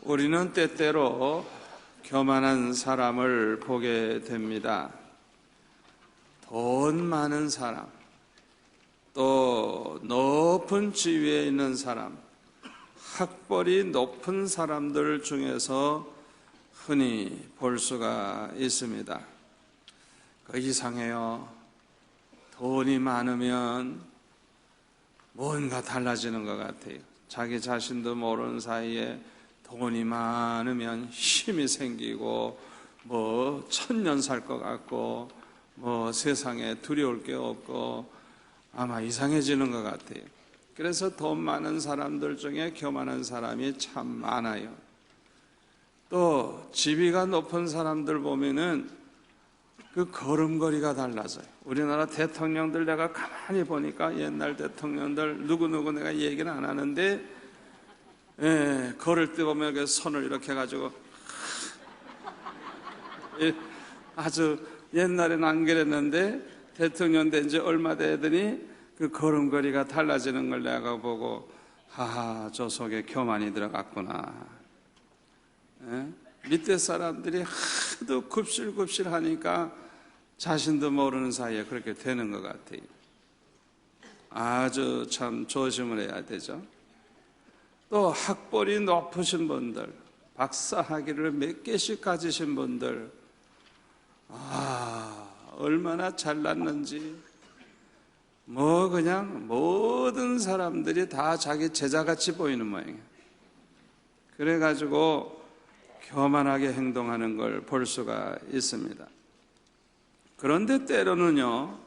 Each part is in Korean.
우리는 때때로 교만한 사람을 보게 됩니다. 돈 많은 사람, 또 높은 지위에 있는 사람, 학벌이 높은 사람들 중에서 흔히 볼 수가 있습니다. 이상해요. 돈이 많으면 뭔가 달라지는 것 같아요. 자기 자신도 모르는 사이에 돈이 많으면 힘이 생기고 천년 살 것 같고 세상에 두려울 게 없고 아마 이상해지는 것 같아요. 그래서 돈 많은 사람들 중에 교만한 사람이 참 많아요. 또 지위가 높은 사람들 보면은 그 걸음걸이가 달라져요. 우리나라 대통령들 내가 가만히 보니까 옛날 대통령들 누구누구 내가 얘기는 안 하는데 걸을 때 보면 그 손을 이렇게 해가지고 아주 옛날에는 안 그랬는데 대통령 된 지 얼마 되더니 그 걸음걸이가 달라지는 걸 내가 보고 하하, 저 속에 교만이 들어갔구나. 밑에 사람들이 하도 굽실굽실 하니까 자신도 모르는 사이에 그렇게 되는 것 같아요. 아주 참 조심을 해야 되죠. 또 학벌이 높으신 분들, 박사 학위를 몇 개씩 가지신 분들, 얼마나 잘났는지 그냥 모든 사람들이 다 자기 제자같이 보이는 모양이에요. 그래가지고 교만하게 행동하는 걸 볼 수가 있습니다. 그런데 때로는요,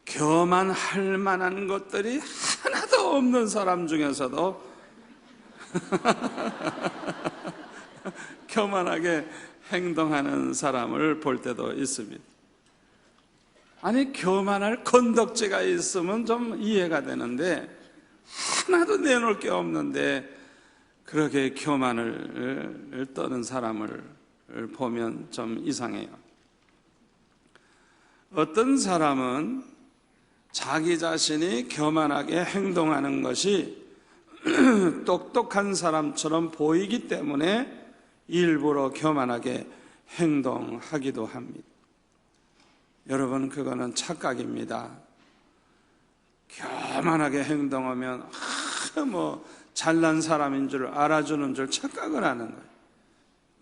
교만할 만한 것들이 하나도 없는 사람 중에서도 교만하게 행동하는 사람을 볼 때도 있습니다. 아니, 교만할 건덕지가 있으면 좀 이해가 되는데 하나도 내놓을 게 없는데 그렇게 교만을 떠는 사람을 보면 좀 이상해요. 어떤 사람은 자기 자신이 교만하게 행동하는 것이 똑똑한 사람처럼 보이기 때문에 일부러 교만하게 행동하기도 합니다. 여러분, 그거는 착각입니다. 교만하게 행동하면 잘난 사람인 줄 알아주는 줄 착각을 하는 거예요.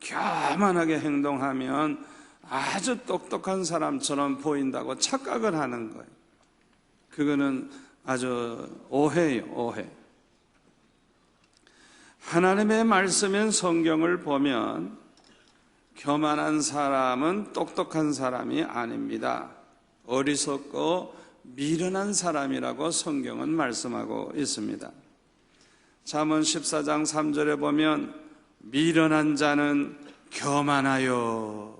교만하게 행동하면 아주 똑똑한 사람처럼 보인다고 착각을 하는 거예요. 그거는 아주 오해예요, 오해. 하나님의 말씀인 성경을 보면 교만한 사람은 똑똑한 사람이 아닙니다. 어리석고 미련한 사람이라고 성경은 말씀하고 있습니다. 잠언 14장 3절에 보면 미련한 자는 교만하여,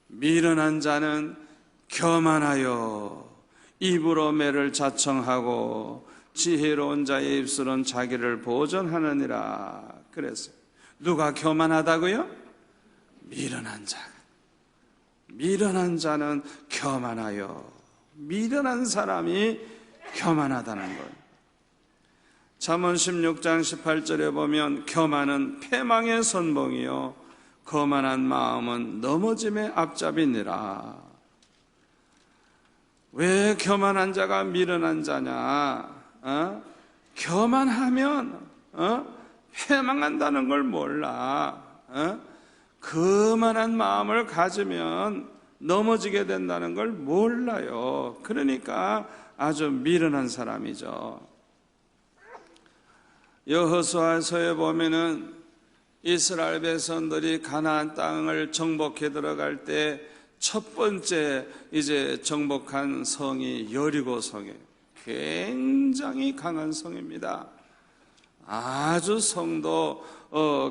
미련한 자는 교만하여 입으로 매를 자청하고 지혜로운 자의 입술은 자기를 보전하느니라 그랬어요. 누가 교만하다고요? 미련한 자. 미련한 자는 교만하여, 미련한 사람이 교만하다는 거예요. 잠언 16장 18절에 보면 교만은 패망의 선봉이요 거만한 마음은 넘어짐의 앞잡이니라. 왜 교만한 자가 미련한 자냐? 교만하면 패망한다는 걸 몰라. 거만한 마음을 가지면 넘어지게 된다는 걸 몰라요. 그러니까 아주 미련한 사람이죠. 여호수아서에 보면은 이스라엘 백성들이 가나안 땅을 정복해 들어갈 때 첫 번째 정복한 성이 여리고 성이에요. 굉장히 강한 성입니다. 아주 성도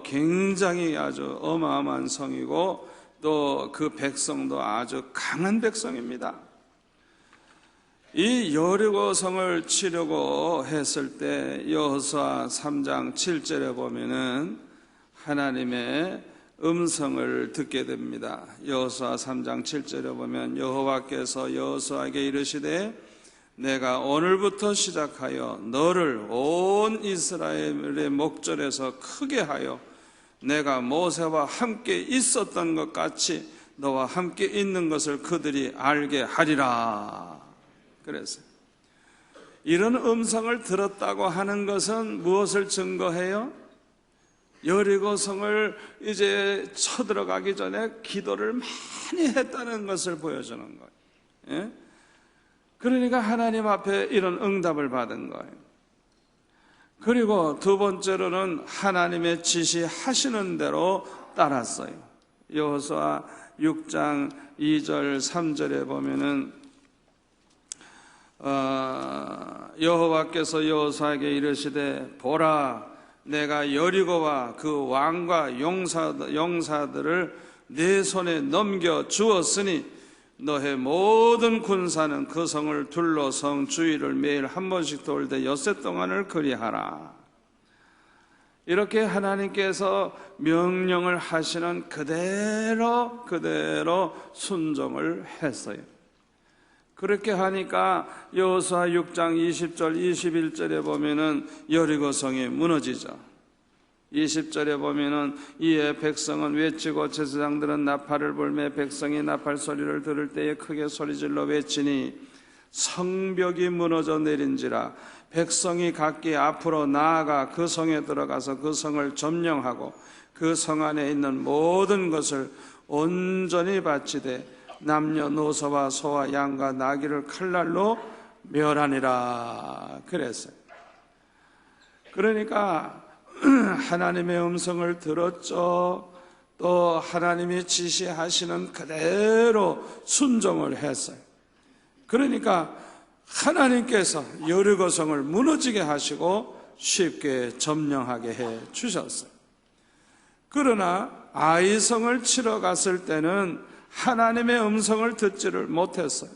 굉장히 아주 어마어마한 성이고 또 그 백성도 아주 강한 백성입니다. 이 여리고 성을 치려고 했을 때 여호수아 3장 7절에 보면은 하나님의 음성을 듣게 됩니다. 여호수아 3장 7절에 보면 여호와께서 여호수아에게 이르시되 내가 오늘부터 시작하여 너를 온 이스라엘의 목전에서 크게 하여 내가 모세와 함께 있었던 것 같이 너와 함께 있는 것을 그들이 알게 하리라. 그래서 이런 음성을 들었다고 하는 것은 무엇을 증거해요? 여리고성을 이제 쳐들어가기 전에 기도를 많이 했다는 것을 보여주는 거예요. 예? 그러니까 하나님 앞에 이런 응답을 받은 거예요. 그리고 두 번째로는 하나님의 지시하시는 대로 따랐어요. 여호수아 6장 2절 3절에 보면은 여호와께서 여호수아에게 이르시되 보라 내가 여리고와 그 왕과 용사들을 네 손에 넘겨 주었으니 너의 모든 군사는 그 성을 둘러 성 주위를 매일 한 번씩 돌되 엿새 동안을 그리하라. 이렇게 하나님께서 명령을 하시는 그대로 순종을 했어요. 그렇게 하니까 여호수아 6장 20절 21절에 보면은 여리고성이 무너지죠. 20절에 보면은 이에 백성은 외치고 제사장들은 나팔을 불매 백성이 나팔 소리를 들을 때에 크게 소리질러 외치니 성벽이 무너져 내린지라. 백성이 각기 앞으로 나아가 그 성에 들어가서 그 성을 점령하고 그 성 안에 있는 모든 것을 온전히 바치되 남녀노소와 소와 양과 나귀를 칼날로 멸하니라 그랬어요. 그러니까 하나님의 음성을 들었죠. 또 하나님이 지시하시는 그대로 순종을 했어요. 그러니까 하나님께서 여리고성을 무너지게 하시고 쉽게 점령하게 해 주셨어요. 그러나 아이성을 치러 갔을 때는 하나님의 음성을 듣지를 못했어요.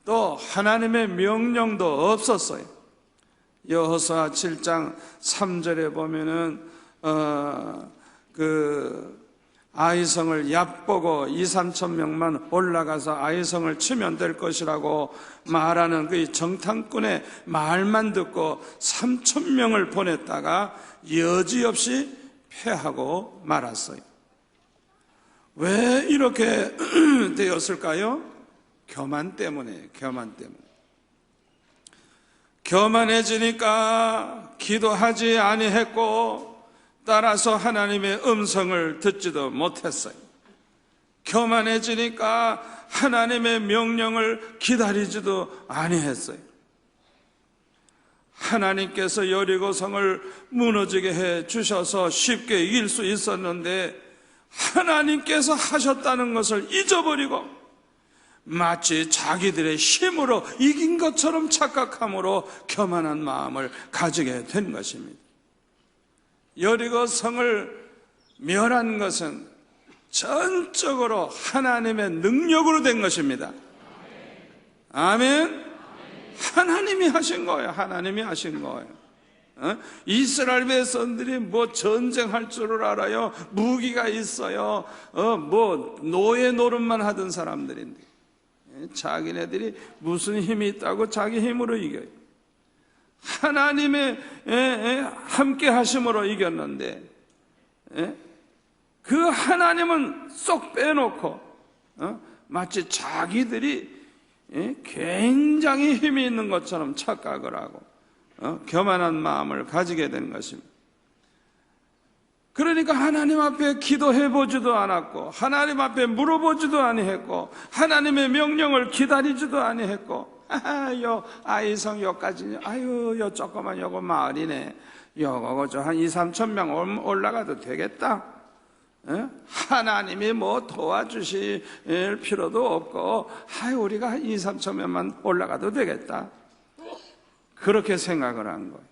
또 하나님의 명령도 없었어요. 여호수아 7장 3절에 보면은 아이성을 얕보고 2-3천 명만 올라가서 아이성을 치면 될 것이라고 말하는 그 정탐꾼의 말만 듣고 3천 명을 보냈다가 여지없이 패하고 말았어요. 왜 이렇게 되었을까요? 교만 때문에. 교만해지니까 기도하지 아니했고 따라서 하나님의 음성을 듣지도 못했어요. 교만해지니까 하나님의 명령을 기다리지도 아니했어요. 하나님께서 여리고성을 무너지게 해 주셔서 쉽게 이길 수 있었는데 하나님께서 하셨다는 것을 잊어버리고 마치 자기들의 힘으로 이긴 것처럼 착각함으로 교만한 마음을 가지게 된 것입니다. 여리고성을 멸한 것은 전적으로 하나님의 능력으로 된 것입니다. 아멘. 하나님이 하신 거예요. 하나님이 하신 거예요. 이스라엘 백성들이 뭐 전쟁할 줄을 알아요. 무기가 있어요. 뭐 노예 노릇만 하던 사람들인데 자기네들이 무슨 힘이 있다고 자기 힘으로 이겨요. 하나님의 함께 하심으로 이겼는데 그 하나님은 쏙 빼놓고 마치 자기들이 굉장히 힘이 있는 것처럼 착각을 하고 교만한 마음을 가지게 된 것입니다. 그러니까 하나님 앞에 기도해보지도 않았고 하나님 앞에 물어보지도 아니했고 하나님의 명령을 기다리지도 아니했고 요 아이성 요까지 요 조그만 요거 마을이네 요거 저 한 2-3천 명 올라가도 되겠다. 하나님이 뭐 도와주실 필요도 없고 우리가 한 2-3천 명만 올라가도 되겠다. 그렇게 생각을 한 거예요.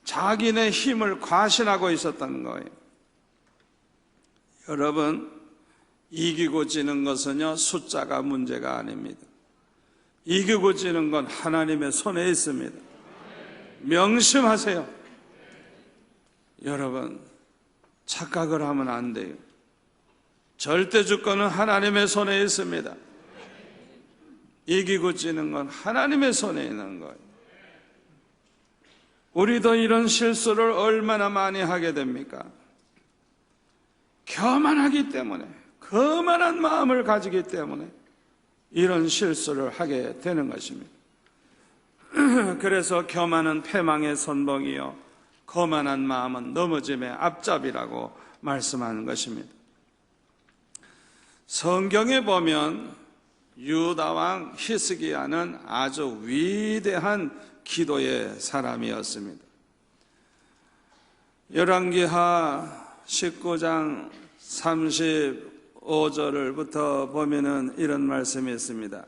자기네 힘을 과신하고 있었던 거예요. 여러분, 이기고 지는 것은요 숫자가 문제가 아닙니다. 이기고 지는 건 하나님의 손에 있습니다. 명심하세요. 여러분, 착각을 하면 안 돼요. 절대 주권은 하나님의 손에 있습니다. 이기고 지는 건 하나님의 손에 있는 거예요. 우리도 이런 실수를 얼마나 많이 하게 됩니까? 교만하기 때문에, 거만한 마음을 가지기 때문에 이런 실수를 하게 되는 것입니다. 그래서 교만은 패망의 선봉이요 거만한 마음은 넘어짐의 앞잡이라고 말씀하는 것입니다. 성경에 보면 유다 왕 히스기야는 아주 위대한 기도의 사람이었습니다. 열왕기하 19장 35절부터 보면은 이런 말씀이 있습니다.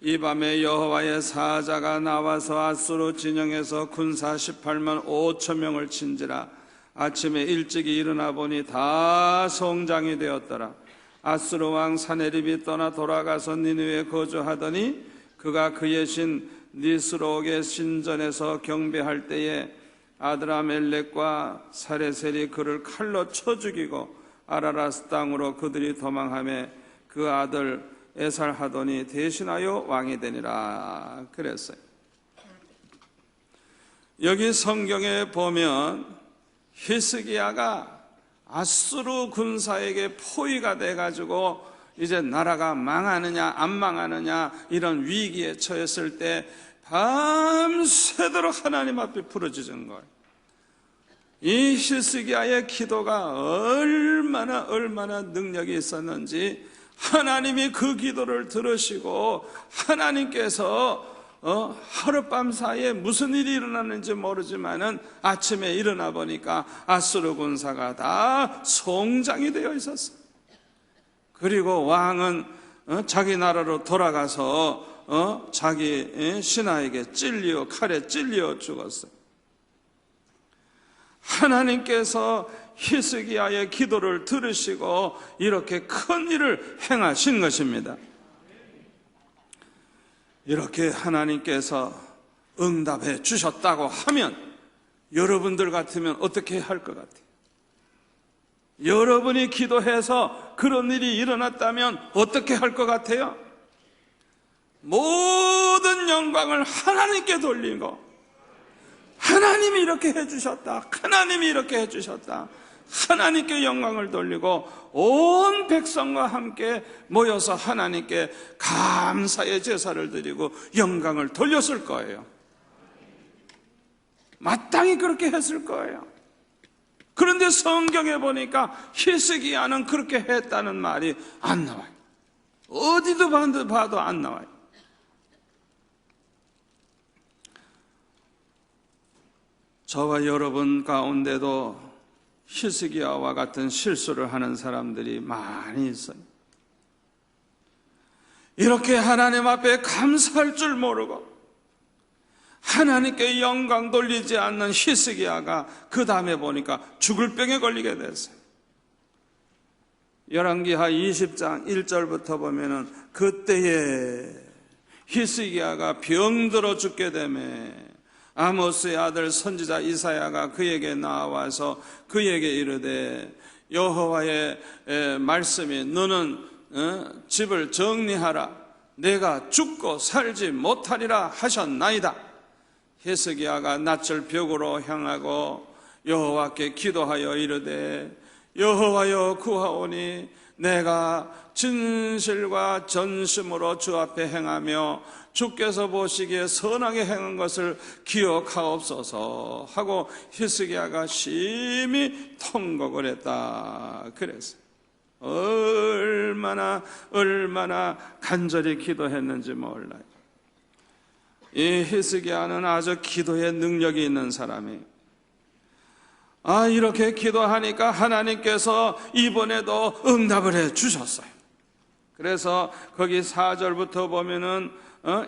이 밤에 여호와의 사자가 나와서 아수르 진영에서 군사 18만 5천 명을 친지라. 아침에 일찍이 일어나 보니 다 성장이 되었더라. 아수르 왕 사네립이 떠나 돌아가서 니느웨에 거주하더니 그가 그의 신 니스록의 신전에서 경배할 때에 아드라멜렉과 사레셀이 그를 칼로 쳐 죽이고 아라라스 땅으로 그들이 도망하며 그 아들 에살하돈이 대신하여 왕이 되니라 그랬어요. 여기 성경에 보면 히스기야가 아수르 군사에게 포위가 돼가지고 이제 나라가 망하느냐 안 망하느냐 이런 위기에 처했을 때 밤새도록 하나님 앞에 부르짖은 거예요. 이 히스기야의 기도가 얼마나 능력이 있었는지 하나님이 그 기도를 들으시고 하나님께서 하룻밤 사이에 무슨 일이 일어났는지 모르지만은 아침에 일어나 보니까 아수르 군사가 다 성장이 되어 있었어요. 그리고 왕은 자기 나라로 돌아가서 자기 신하에게 칼에 찔려 죽었어요. 하나님께서 히스기야의 기도를 들으시고 이렇게 큰 일을 행하신 것입니다. 이렇게 하나님께서 응답해 주셨다고 하면 여러분들 같으면 어떻게 할 것 같아요? 여러분이 기도해서 그런 일이 일어났다면 어떻게 할 것 같아요? 모든 영광을 하나님께 돌리고 하나님이 이렇게 해주셨다, 하나님이 이렇게 해주셨다, 하나님께 영광을 돌리고 온 백성과 함께 모여서 하나님께 감사의 제사를 드리고 영광을 돌렸을 거예요. 마땅히 그렇게 했을 거예요. 그런데 성경에 보니까 히스기야는 그렇게 했다는 말이 안 나와요. 어디도 봐도 안 나와요. 저와 여러분 가운데도 히스기야와 같은 실수를 하는 사람들이 많이 있어요. 이렇게 하나님 앞에 감사할 줄 모르고 하나님께 영광 돌리지 않는 히스기야가 그 다음에 보니까 죽을 병에 걸리게 됐어요. 열왕기하 20장 1절부터 보면은 그때에 히스기야가 병들어 죽게 되매 아모스의 아들 선지자 이사야가 그에게 나와서 그에게 이르되 여호와의 말씀이 너는 집을 정리하라 내가 죽고 살지 못하리라 하셨나이다. 히스기야가 낯을 벽으로 향하고 여호와께 기도하여 이르되 여호와여 구하오니 내가 진실과 전심으로 주 앞에 행하며 주께서 보시기에 선하게 행한 것을 기억하옵소서 하고 히스기야가 심히 통곡을 했다 그랬어요. 얼마나 간절히 기도했는지 몰라요. 이 히스기야는 아주 기도에 능력이 있는 사람이에요. 이렇게 기도하니까 하나님께서 이번에도 응답을 해 주셨어요. 그래서 거기 4절부터 보면은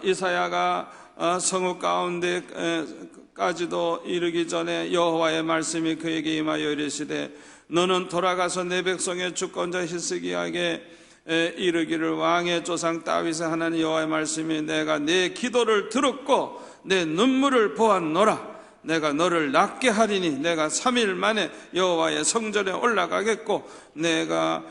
이사야가 성읍 가운데까지도 이르기 전에 여호와의 말씀이 그에게 임하여 이르시되 너는 돌아가서 내 백성의 주권자 히스기야에게 이르기를 왕의 조상 다윗의 하나님 여호와의 말씀이 내가 내 기도를 들었고 내 눈물을 보았노라. 내가 너를 낫게 하리니 내가 3일 만에 여호와의 성전에 올라가겠고 내가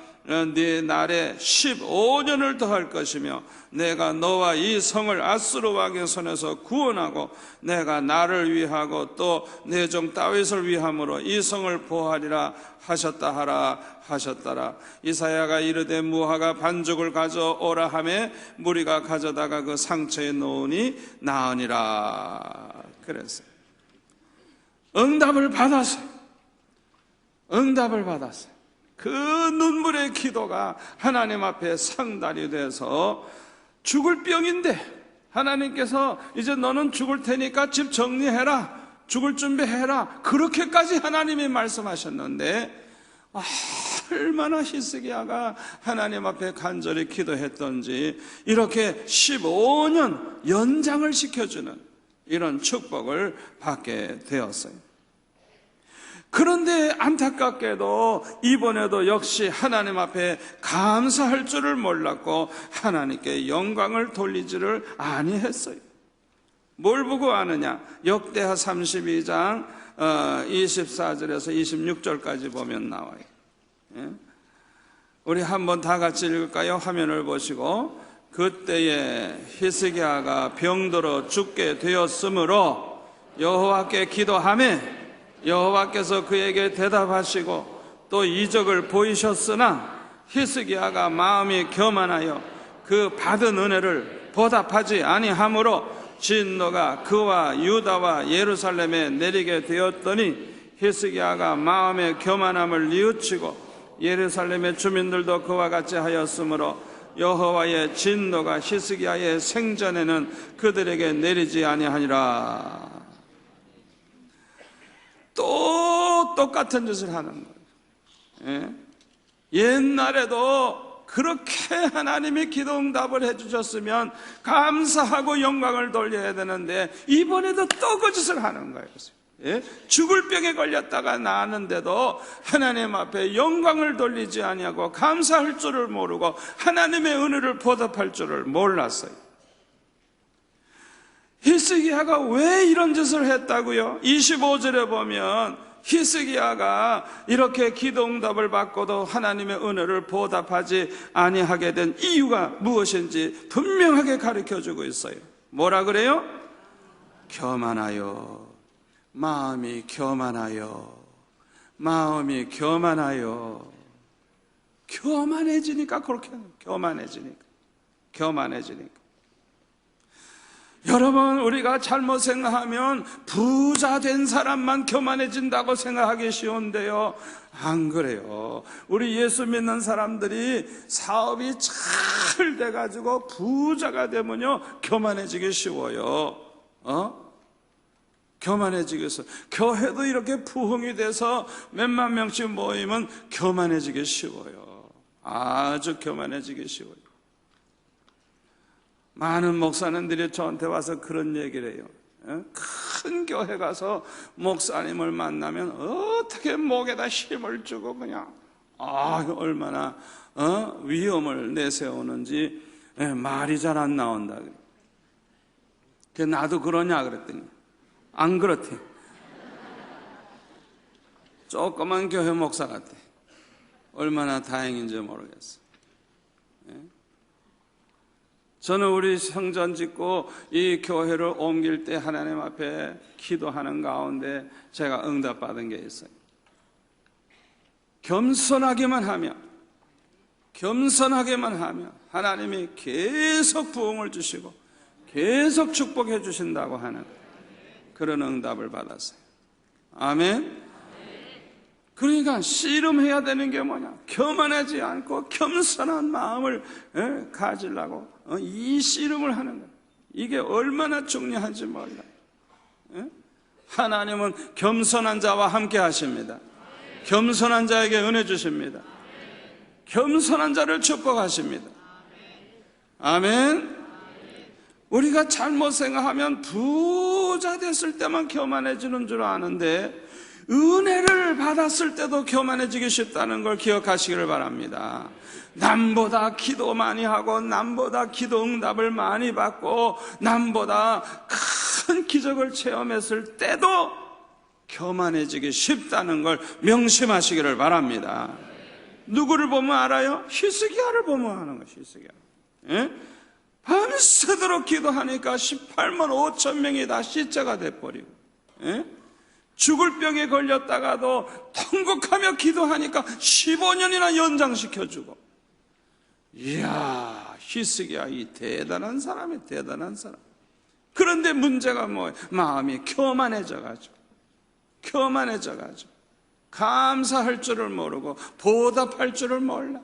네 날에 15년을 더할 것이며 내가 너와 이 성을 아수르 왕의 손에서 구원하고 내가 나를 위하고 또 내 종 다윗을 위함으로 이 성을 보호하리라 하셨다 하라 하셨더라. 이사야가 이르되 무화과 반죽을 가져오라 하매 무리가 가져다가 그 상처에 놓으니 나으니라. 그랬어요. 응답을 받았어요. 응답을 받았어요. 그 눈물의 기도가 하나님 앞에 상달이 돼서 죽을 병인데 하나님께서 이제 너는 죽을 테니까 집 정리해라, 죽을 준비해라, 그렇게까지 하나님이 말씀하셨는데 얼마나 히스기야가 하나님 앞에 간절히 기도했던지 이렇게 15년 연장을 시켜주는 이런 축복을 받게 되었어요. 그런데 안타깝게도 이번에도 역시 하나님 앞에 감사할 줄을 몰랐고 하나님께 영광을 돌리지를 아니했어요. 뭘 보고 아느냐? 역대하 32장 24절에서 26절까지 보면 나와요. 우리 한번 다 같이 읽을까요? 화면을 보시고. 그때에 히스기야가 병들어 죽게 되었으므로 여호와께 기도하며 여호와께서 그에게 대답하시고 또 이적을 보이셨으나 히스기야가 마음이 교만하여 그 받은 은혜를 보답하지 아니하므로 진노가 그와 유다와 예루살렘에 내리게 되었더니 히스기야가 마음의 교만함을 뉘우치고 예루살렘의 주민들도 그와 같이 하였으므로 여호와의 진노가 히스기야의 생전에는 그들에게 내리지 아니하니라. 또 똑같은 짓을 하는 거예요. 옛날에도 그렇게 하나님이 기도 응답을 해주셨으면 감사하고 영광을 돌려야 되는데 이번에도 또 그 짓을 하는 거예요. 죽을 병에 걸렸다가 나았는데도 하나님 앞에 영광을 돌리지 아니하고 감사할 줄을 모르고 하나님의 은혜를 보답할 줄을 몰랐어요. 히스기야가 왜 이런 짓을 했다고요? 25절에 보면 히스기야가 이렇게 기도 응답을 받고도 하나님의 은혜를 보답하지 아니하게 된 이유가 무엇인지 분명하게 가르쳐주고 있어요. 뭐라 그래요? 교만하여, 마음이 교만하여, 마음이 교만하여. 교만해지니까 그렇게 하는 거예요. 교만해지니까. 여러분, 우리가 잘못 생각하면 부자 된 사람만 교만해진다고 생각하기 쉬운데요, 안 그래요. 우리 예수 믿는 사람들이 사업이 잘 돼가지고 부자가 되면요 교만해지기 쉬워요. 교만해지기 쉬워요. 교회도 이렇게 부흥이 돼서 몇만 명씩 모이면 교만해지기 쉬워요. 아주 교만해지기 쉬워요. 많은 목사님들이 저한테 와서 그런 얘기를 해요. 큰 교회 가서 목사님을 만나면 어떻게 목에다 힘을 주고 그냥 얼마나 위험을 내세우는지 말이 잘 안 나온다. 나도 그러냐 그랬더니 안 그렇대. 조그만 교회 목사 같아. 얼마나 다행인지 모르겠어. 저는 우리 성전 짓고 이 교회를 옮길 때 하나님 앞에 기도하는 가운데 제가 응답받은 게 있어요. 겸손하게만 하면 하나님이 계속 부흥을 주시고 계속 축복해 주신다고 하는 그런 응답을 받았어요. 아멘. 그러니까 씨름해야 되는 게 뭐냐? 교만하지 않고 겸손한 마음을 가지려고 이 씨름을 하는 거예요. 이게 얼마나 중요한지 몰라요. 하나님은 겸손한 자와 함께 하십니다. 겸손한 자에게 은혜 주십니다. 겸손한 자를 축복하십니다. 아멘. 우리가 잘못 생각하면 부자 됐을 때만 교만해지는 줄 아는데 은혜를 받았을 때도 교만해지기 쉽다는 걸 기억하시기를 바랍니다. 남보다 기도 많이 하고 남보다 기도 응답을 많이 받고 남보다 큰 기적을 체험했을 때도 교만해지기 쉽다는 걸 명심하시기를 바랍니다. 누구를 보면 알아요? 히스기야를 보면 아는 거예요. 히스기야. 예? 밤새도록 기도하니까 18만 5천 명이 다 시체가 돼버리고, 예? 죽을 병에 걸렸다가도 통곡하며 기도하니까 15년이나 연장시켜주고. 이야, 히스기야, 이 대단한 사람이 대단한 사람. 그런데 문제가 뭐예요? 마음이 교만해져가지고 감사할 줄을 모르고 보답할 줄을 몰라.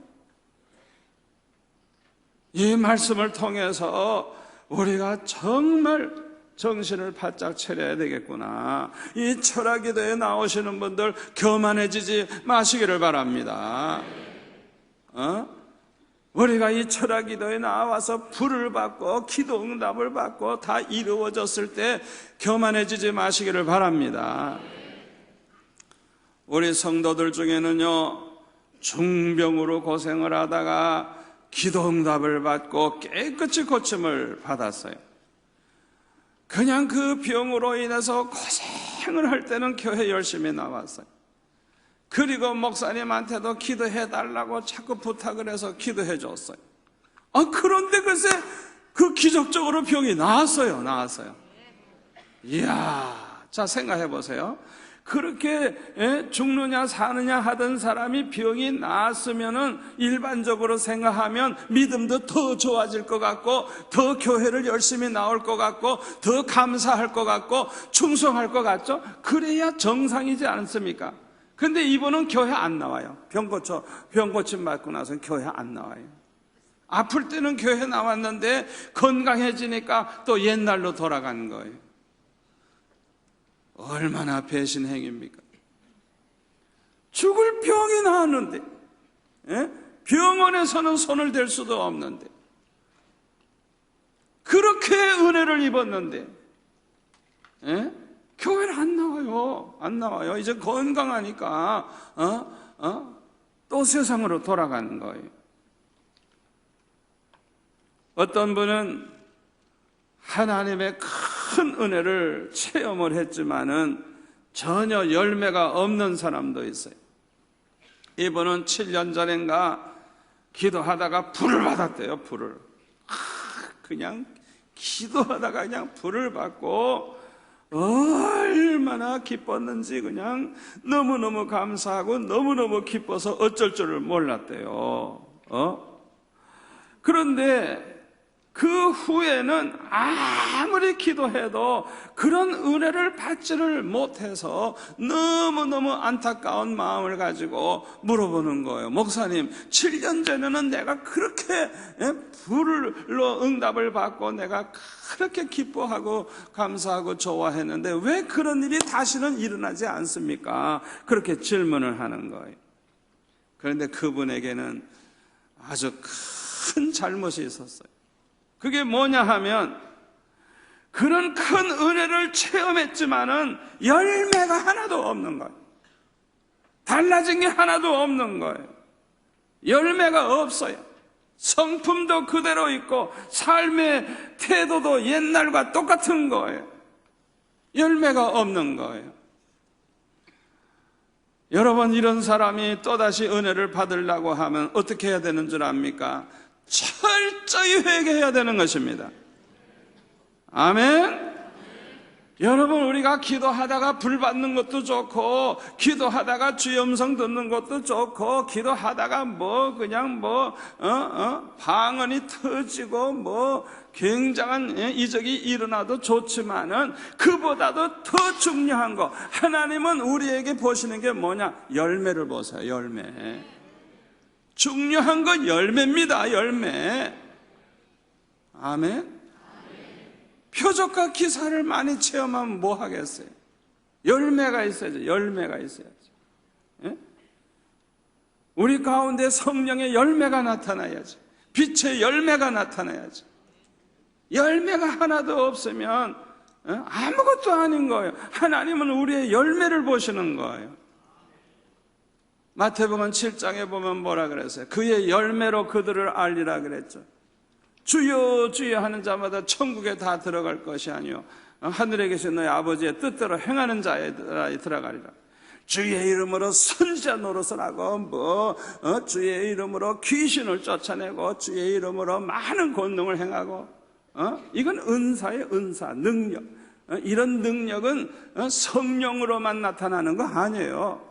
이 말씀을 통해서 우리가 정말 정신을 바짝 차려야 되겠구나. 이 철학기도에 나오시는 분들 교만해지지 마시기를 바랍니다. 우리가 이 철학기도에 나와서 불을 받고 기도 응답을 받고 다 이루어졌을 때 교만해지지 마시기를 바랍니다. 우리 성도들 중에는요, 중병으로 고생을 하다가 기도 응답을 받고 깨끗이 고침을 받았어요. 그냥 그 병으로 인해서 고생을 할 때는 교회 열심히 나왔어요. 그리고 목사님한테도 기도해 달라고 자꾸 부탁을 해서 기도해 줬어요. 그런데 글쎄 그 기적적으로 병이 나았어요. 이야, 자 생각해 보세요. 그렇게 죽느냐 사느냐 하던 사람이 병이 나았으면은 일반적으로 생각하면 믿음도 더 좋아질 것 같고, 더 교회를 열심히 나올 것 같고, 더 감사할 것 같고, 충성할 것 같죠? 그래야 정상이지 않습니까? 근데 이분은 교회 안 나와요. 병 고침 받고 나서는 교회 안 나와요. 아플 때는 교회 나왔는데 건강해지니까 또 옛날로 돌아가는 거예요. 얼마나 배신 행위입니까? 죽을 병이 나았는데, 병원에서는 손을 댈 수도 없는데, 그렇게 은혜를 입었는데, 교회를 안 나와요. 이제 건강하니까 또 세상으로 돌아가는 거예요. 어떤 분은 하나님의 큰 은혜를 체험을 했지만은 전혀 열매가 없는 사람도 있어요. 이분은 7년 전인가 기도하다가 불을 받았대요. 불을. 그냥 기도하다가 그냥 불을 받고 얼마나 기뻤는지 그냥 너무너무 감사하고 너무너무 기뻐서 어쩔 줄을 몰랐대요. 그런데 그 후에는 아무리 기도해도 그런 은혜를 받지를 못해서 너무너무 안타까운 마음을 가지고 물어보는 거예요. 목사님, 7년 전에는 내가 그렇게 불로 응답을 받고 내가 그렇게 기뻐하고 감사하고 좋아했는데 왜 그런 일이 다시는 일어나지 않습니까? 그렇게 질문을 하는 거예요. 그런데 그분에게는 아주 큰 잘못이 있었어요. 그게 뭐냐 하면, 그런 큰 은혜를 체험했지만은 열매가 하나도 없는 거예요. 달라진 게 하나도 없는 거예요. 열매가 없어요. 성품도 그대로 있고 삶의 태도도 옛날과 똑같은 거예요. 열매가 없는 거예요. 여러분, 이런 사람이 또다시 은혜를 받으려고 하면 어떻게 해야 되는 줄 압니까? 철저히 회개해야 되는 것입니다. 아멘. 여러분, 우리가 기도하다가 불 받는 것도 좋고, 기도하다가 주의 음성 듣는 것도 좋고, 기도하다가 방언이 터지고 굉장한 이적이 일어나도 좋지만은, 그보다도 더 중요한 거, 하나님은 우리에게 보시는 게 뭐냐? 열매를 보세요. 열매. 중요한 건 열매입니다. 열매. 아멘. 표적과 기사를 많이 체험하면 뭐 하겠어요? 열매가 있어야죠. 열매가 있어야죠. 우리 가운데 성령의 열매가 나타나야지. 빛의 열매가 나타나야지. 열매가 하나도 없으면 아무것도 아닌 거예요. 하나님은 우리의 열매를 보시는 거예요. 마태복음 7장에 보면 뭐라 그랬어요? 그의 열매로 그들을 알리라 그랬죠. 주여 주여 하는 자마다 천국에 다 들어갈 것이 아니요 하늘에 계신 너희 아버지의 뜻대로 행하는 자에 들어가리라. 주의 이름으로 선지자 노릇을 하고 주의 이름으로 귀신을 쫓아내고 주의 이름으로 많은 권능을 행하고 이건 은사의 은사, 능력. 이런 능력은 성령으로만 나타나는 거 아니에요.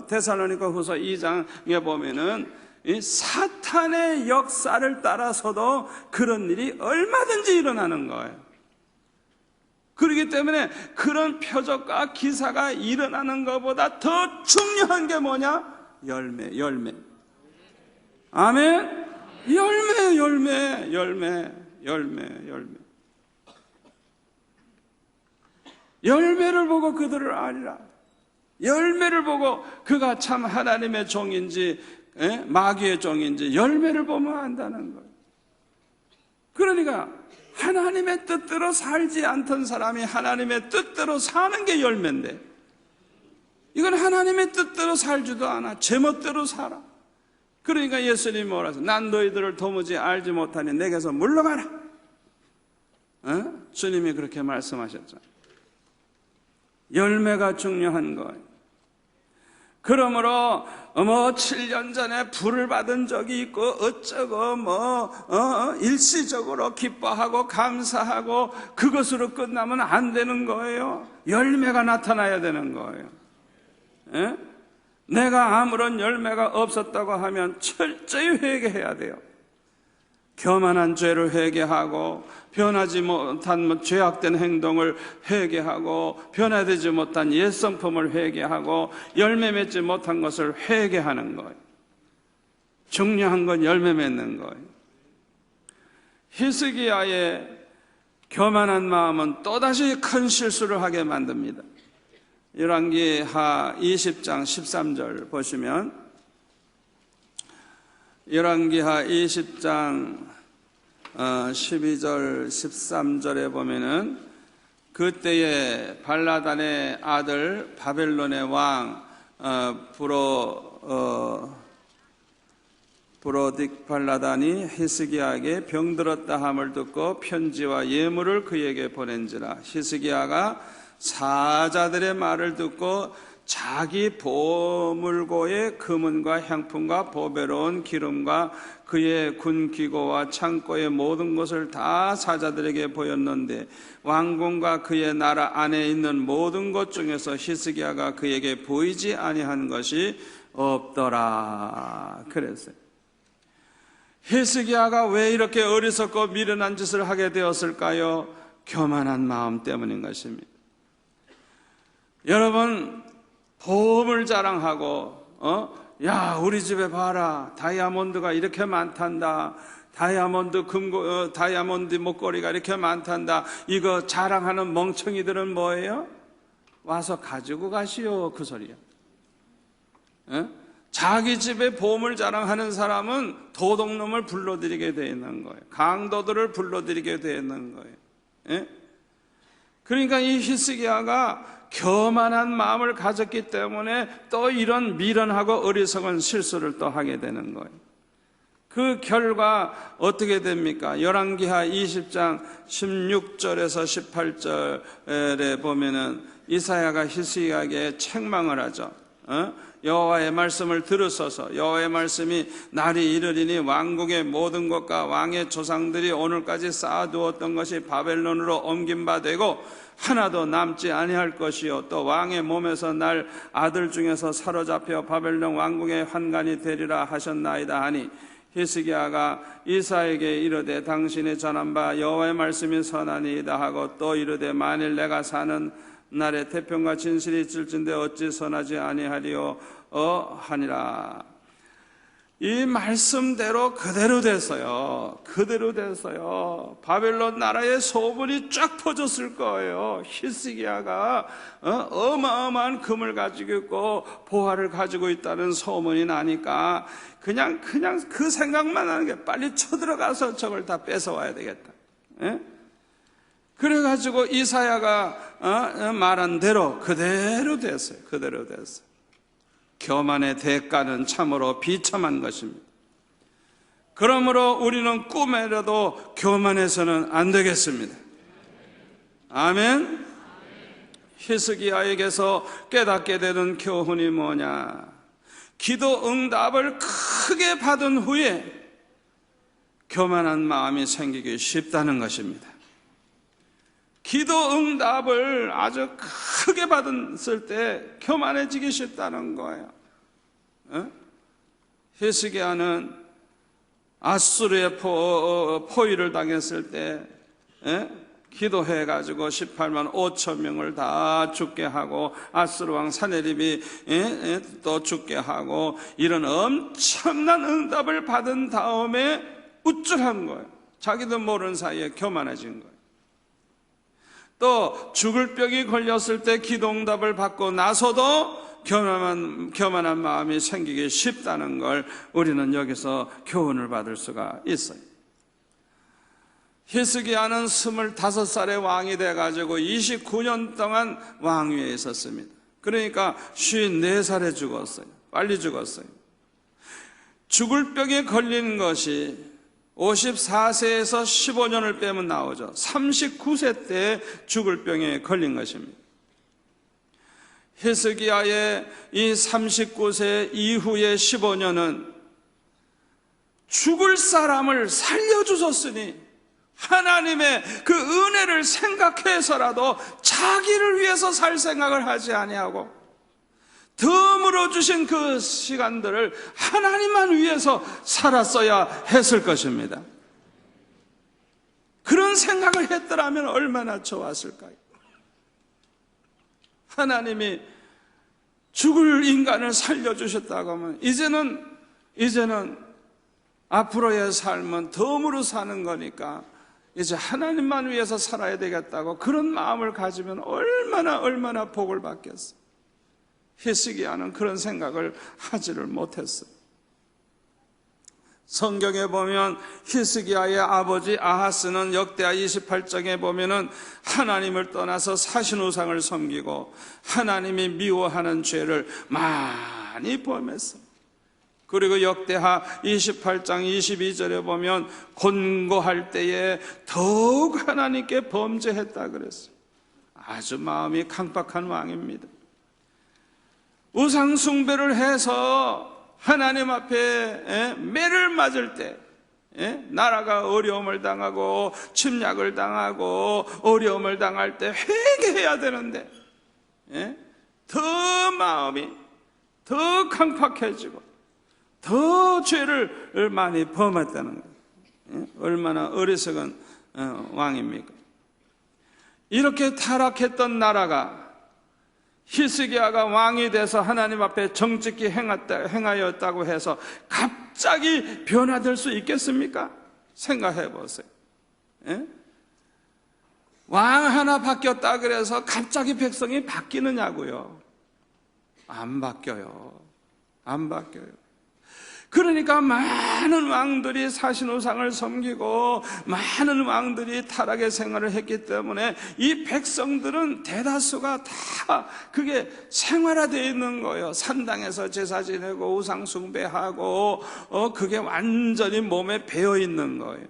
데살로니가 후서 2장에 보면은 이 사탄의 역사를 따라서도 그런 일이 얼마든지 일어나는 거예요. 그렇기 때문에 그런 표적과 기사가 일어나는 것보다 더 중요한 게 뭐냐? 열매. 아멘? 열매. 열매를 보고 그들을 알리라. 열매를 보고 그가 참 하나님의 종인지 마귀의 종인지 열매를 보면 안다는 거예요. 그러니까 하나님의 뜻대로 살지 않던 사람이 하나님의 뜻대로 사는 게 열매인데, 이건 하나님의 뜻대로 살지도 않아. 제멋대로 살아. 그러니까 예수님이 뭐라 하세요? 난 너희들을 도무지 알지 못하니 내게서 물러가라. 주님이 그렇게 말씀하셨죠. 열매가 중요한 거예요. 그러므로 7년 전에 불을 받은 적이 있고 어쩌고 일시적으로 기뻐하고 감사하고 그것으로 끝나면 안 되는 거예요. 열매가 나타나야 되는 거예요. 내가 아무런 열매가 없었다고 하면 철저히 회개해야 돼요. 교만한 죄를 회개하고 변하지 못한 죄악된 행동을 회개하고 변화되지 못한 옛성품을 회개하고 열매 맺지 못한 것을 회개하는 거예요. 중요한 건 열매 맺는 거예요. 히스기야의 교만한 마음은 또다시 큰 실수를 하게 만듭니다. 열왕기하 20장 13절 보시면, 열왕기하 20장 12절 13절에 보면은 그때에 발라단의 아들 바벨론의 왕 브로딕 발라단이 히스기야에게 병들었다 함을 듣고 편지와 예물을 그에게 보낸지라. 히스기야가 사자들의 말을 듣고 자기 보물고의 금은과 향품과 보배로운 기름과 그의 군기고와 창고의 모든 것을 다 사자들에게 보였는데 왕궁과 그의 나라 안에 있는 모든 것 중에서 히스기야가 그에게 보이지 아니한 것이 없더라. 그랬어요. 히스기야가 왜 이렇게 어리석고 미련한 짓을 하게 되었을까요? 교만한 마음 때문인 것입니다. 여러분, 보물 자랑하고 야 우리 집에 봐라, 다이아몬드가 이렇게 많단다, 다이아몬드 목걸이가 이렇게 많단다, 이거 자랑하는 멍청이들은 뭐예요? 와서 가지고 가시오, 그 소리야. 자기 집에 보물 자랑하는 사람은 도둑놈을 불러들이게 되어 있는 거예요. 강도들을 불러들이게 되어 있는 거예요. 그러니까 이 히스기야가 교만한 마음을 가졌기 때문에 또 이런 미련하고 어리석은 실수를 또 하게 되는 거예요. 그 결과 어떻게 됩니까? 열왕기하 20장 16절에서 18절에 보면은 이사야가 히스기야에게 책망을 하죠. 여호와의 말씀을 들으소서. 여호와의 말씀이 날이 이르리니 왕국의 모든 것과 왕의 조상들이 오늘까지 쌓아두었던 것이 바벨론으로 옮긴 바 되고 하나도 남지 아니할 것이요, 또 왕의 몸에서 날 아들 중에서 사로잡혀 바벨론 왕궁의 환관이 되리라 하셨나이다 하니, 히스기야가 이사에게 이르되 당신이 전한 바 여호와의 말씀이 선하니이다 하고 또 이르되 만일 내가 사는 날에 태평과 진실이 있을진데 어찌 선하지 아니하리요 하니라. 이 말씀대로 그대로 됐어요. 바벨론 나라의 소문이 쫙 퍼졌을 거예요. 히스기야가 어마어마한 금을 가지고 있고 보화를 가지고 있다는 소문이 나니까 그냥 그 생각만 하는 게 빨리 쳐들어가서 저걸 다 뺏어와야 되겠다. 그래가지고 이사야가 말한 대로 그대로 됐어요. 교만의 대가는 참으로 비참한 것입니다. 그러므로 우리는 꿈에라도 교만해서는 안 되겠습니다. 아멘. 히스기야에게서 깨닫게 되는 교훈이 뭐냐? 기도 응답을 크게 받은 후에 교만한 마음이 생기기 쉽다는 것입니다. 기도 응답을 아주 크게 받았을 때 교만해지기 쉽다는 거예요. 히스기야는 아수르의 포위를 당했을 때 기도해가지고 18만 5천 명을 다 죽게 하고 아수르 왕 사네립이 또 죽게 하고 이런 엄청난 응답을 받은 다음에 우쭐한 거예요. 자기도 모르는 사이에 교만해진 거예요. 또 죽을 병이 걸렸을 때 기도 응답을 받고 나서도 교만한 마음이 생기기 쉽다는 걸 우리는 여기서 교훈을 받을 수가 있어요. 히스기야는 25살의 왕이 돼가지고 29년 동안 왕위에 있었습니다. 그러니까 54살에 죽었어요. 빨리 죽었어요. 죽을 병에 걸린 것이 54세에서 15년을 빼면 나오죠. 39세 때 죽을 병에 걸린 것입니다. 히스기야의 이 39세 이후의 15년은 죽을 사람을 살려주셨으니 하나님의 그 은혜를 생각해서라도 자기를 위해서 살 생각을 하지 아니하고 덤으로 주신 그 시간들을 하나님만 위해서 살았어야 했을 것입니다. 그런 생각을 했더라면 얼마나 좋았을까요? 하나님이 죽을 인간을 살려주셨다고 하면 이제는 앞으로의 삶은 덤으로 사는 거니까 이제 하나님만 위해서 살아야 되겠다고 그런 마음을 가지면 얼마나 복을 받겠어요. 히스기야는 그런 생각을 하지를 못했어요. 성경에 보면 히스기야의 아버지 아하스는 역대하 28장에 보면은 하나님을 떠나서 사신우상을 섬기고 하나님이 미워하는 죄를 많이 범했어요. 그리고 역대하 28장 22절에 보면 곤고할 때에 더욱 하나님께 범죄했다 그랬어요. 아주 마음이 강박한 왕입니다. 우상 숭배를 해서 하나님 앞에 매를 맞을 때 나라가 어려움을 당하고 침략을 당하고 어려움을 당할 때 회개해야 되는데 더 마음이 더 강팍해지고 더 죄를 많이 범했다는 거예요. 얼마나 어리석은 왕입니까? 이렇게 타락했던 나라가 히스기야가 왕이 돼서 하나님 앞에 정직히 행하였다고 해서 갑자기 변화될 수 있겠습니까? 생각해 보세요. 왕 하나 바뀌었다 그래서 갑자기 백성이 바뀌느냐고요? 안 바뀌어요. 안 바뀌어요. 그러니까 많은 왕들이 사신우상을 섬기고 많은 왕들이 타락의 생활을 했기 때문에 이 백성들은 대다수가 다 그게 생활화되어 있는 거예요. 산당에서 제사 지내고 우상 숭배하고 그게 완전히 몸에 배어 있는 거예요.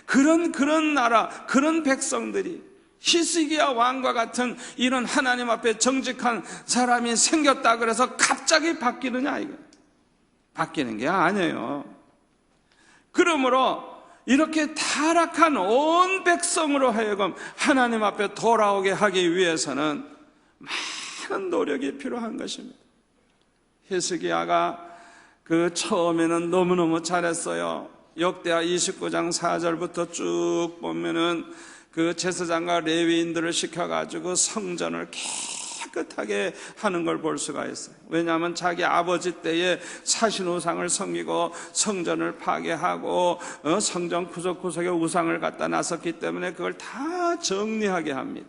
그런 나라, 그런 백성들이 히스기야 왕과 같은 이런 하나님 앞에 정직한 사람이 생겼다 그래서 갑자기 바뀌느냐 이거. 바뀌는 게 아니에요. 그러므로 이렇게 타락한 온 백성으로 하여금 하나님 앞에 돌아오게 하기 위해서는 많은 노력이 필요한 것입니다. 히스기야가 그 처음에는 너무너무 잘했어요. 역대하 29장 4절부터 쭉 보면은 그 제사장과 레위인들을 시켜가지고 성전을 깨끗하게 하는 걸 볼 수가 있어요. 왜냐하면 자기 아버지 때에 사신우상을 섬기고 성전을 파괴하고 성전 구석구석에 우상을 갖다 놨었기 때문에 그걸 다 정리하게 합니다.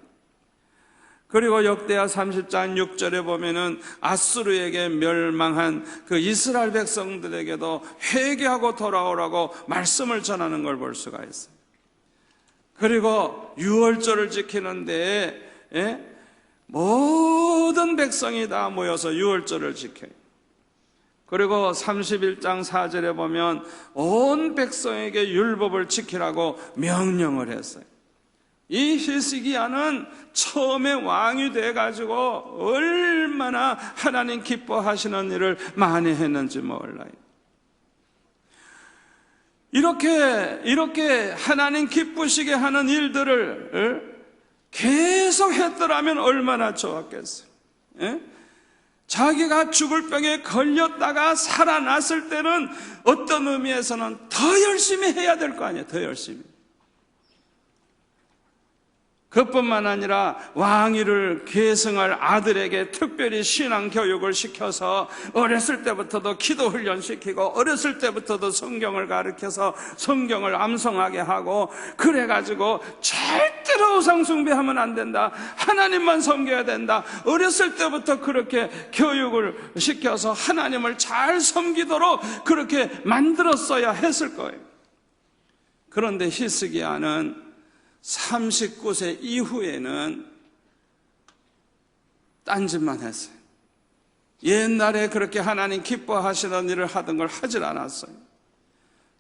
그리고 역대하 30장 6절에 보면은 아수르에게 멸망한 그 이스라엘 백성들에게도 회개하고 돌아오라고 말씀을 전하는 걸 볼 수가 있어요. 그리고 유월절을 지키는데 모든 백성이 다 모여서 유월절을 지켜요. 그리고 31장 4절에 보면 온 백성에게 율법을 지키라고 명령을 했어요. 이 히스기야는 처음에 왕이 돼가지고 얼마나 하나님 기뻐하시는 일을 많이 했는지 몰라요. 이렇게 하나님 기쁘시게 하는 일들을 계속 했더라면 얼마나 좋았겠어요. 자기가 죽을 병에 걸렸다가 살아났을 때는 어떤 의미에서는 더 열심히 해야 될 거 아니에요. 더 열심히. 그뿐만 아니라 왕위를 계승할 아들에게 특별히 신앙 교육을 시켜서 어렸을 때부터도 기도 훈련시키고 어렸을 때부터도 성경을 가르쳐서 성경을 암송하게 하고, 그래가지고 절대로 우상 숭배하면 안 된다, 하나님만 섬겨야 된다, 어렸을 때부터 그렇게 교육을 시켜서 하나님을 잘 섬기도록 그렇게 만들었어야 했을 거예요. 그런데 히스기야는 39세 이후에는 딴짓만 했어요. 옛날에 그렇게 하나님 기뻐하시는 일을 하던 걸 하질 않았어요.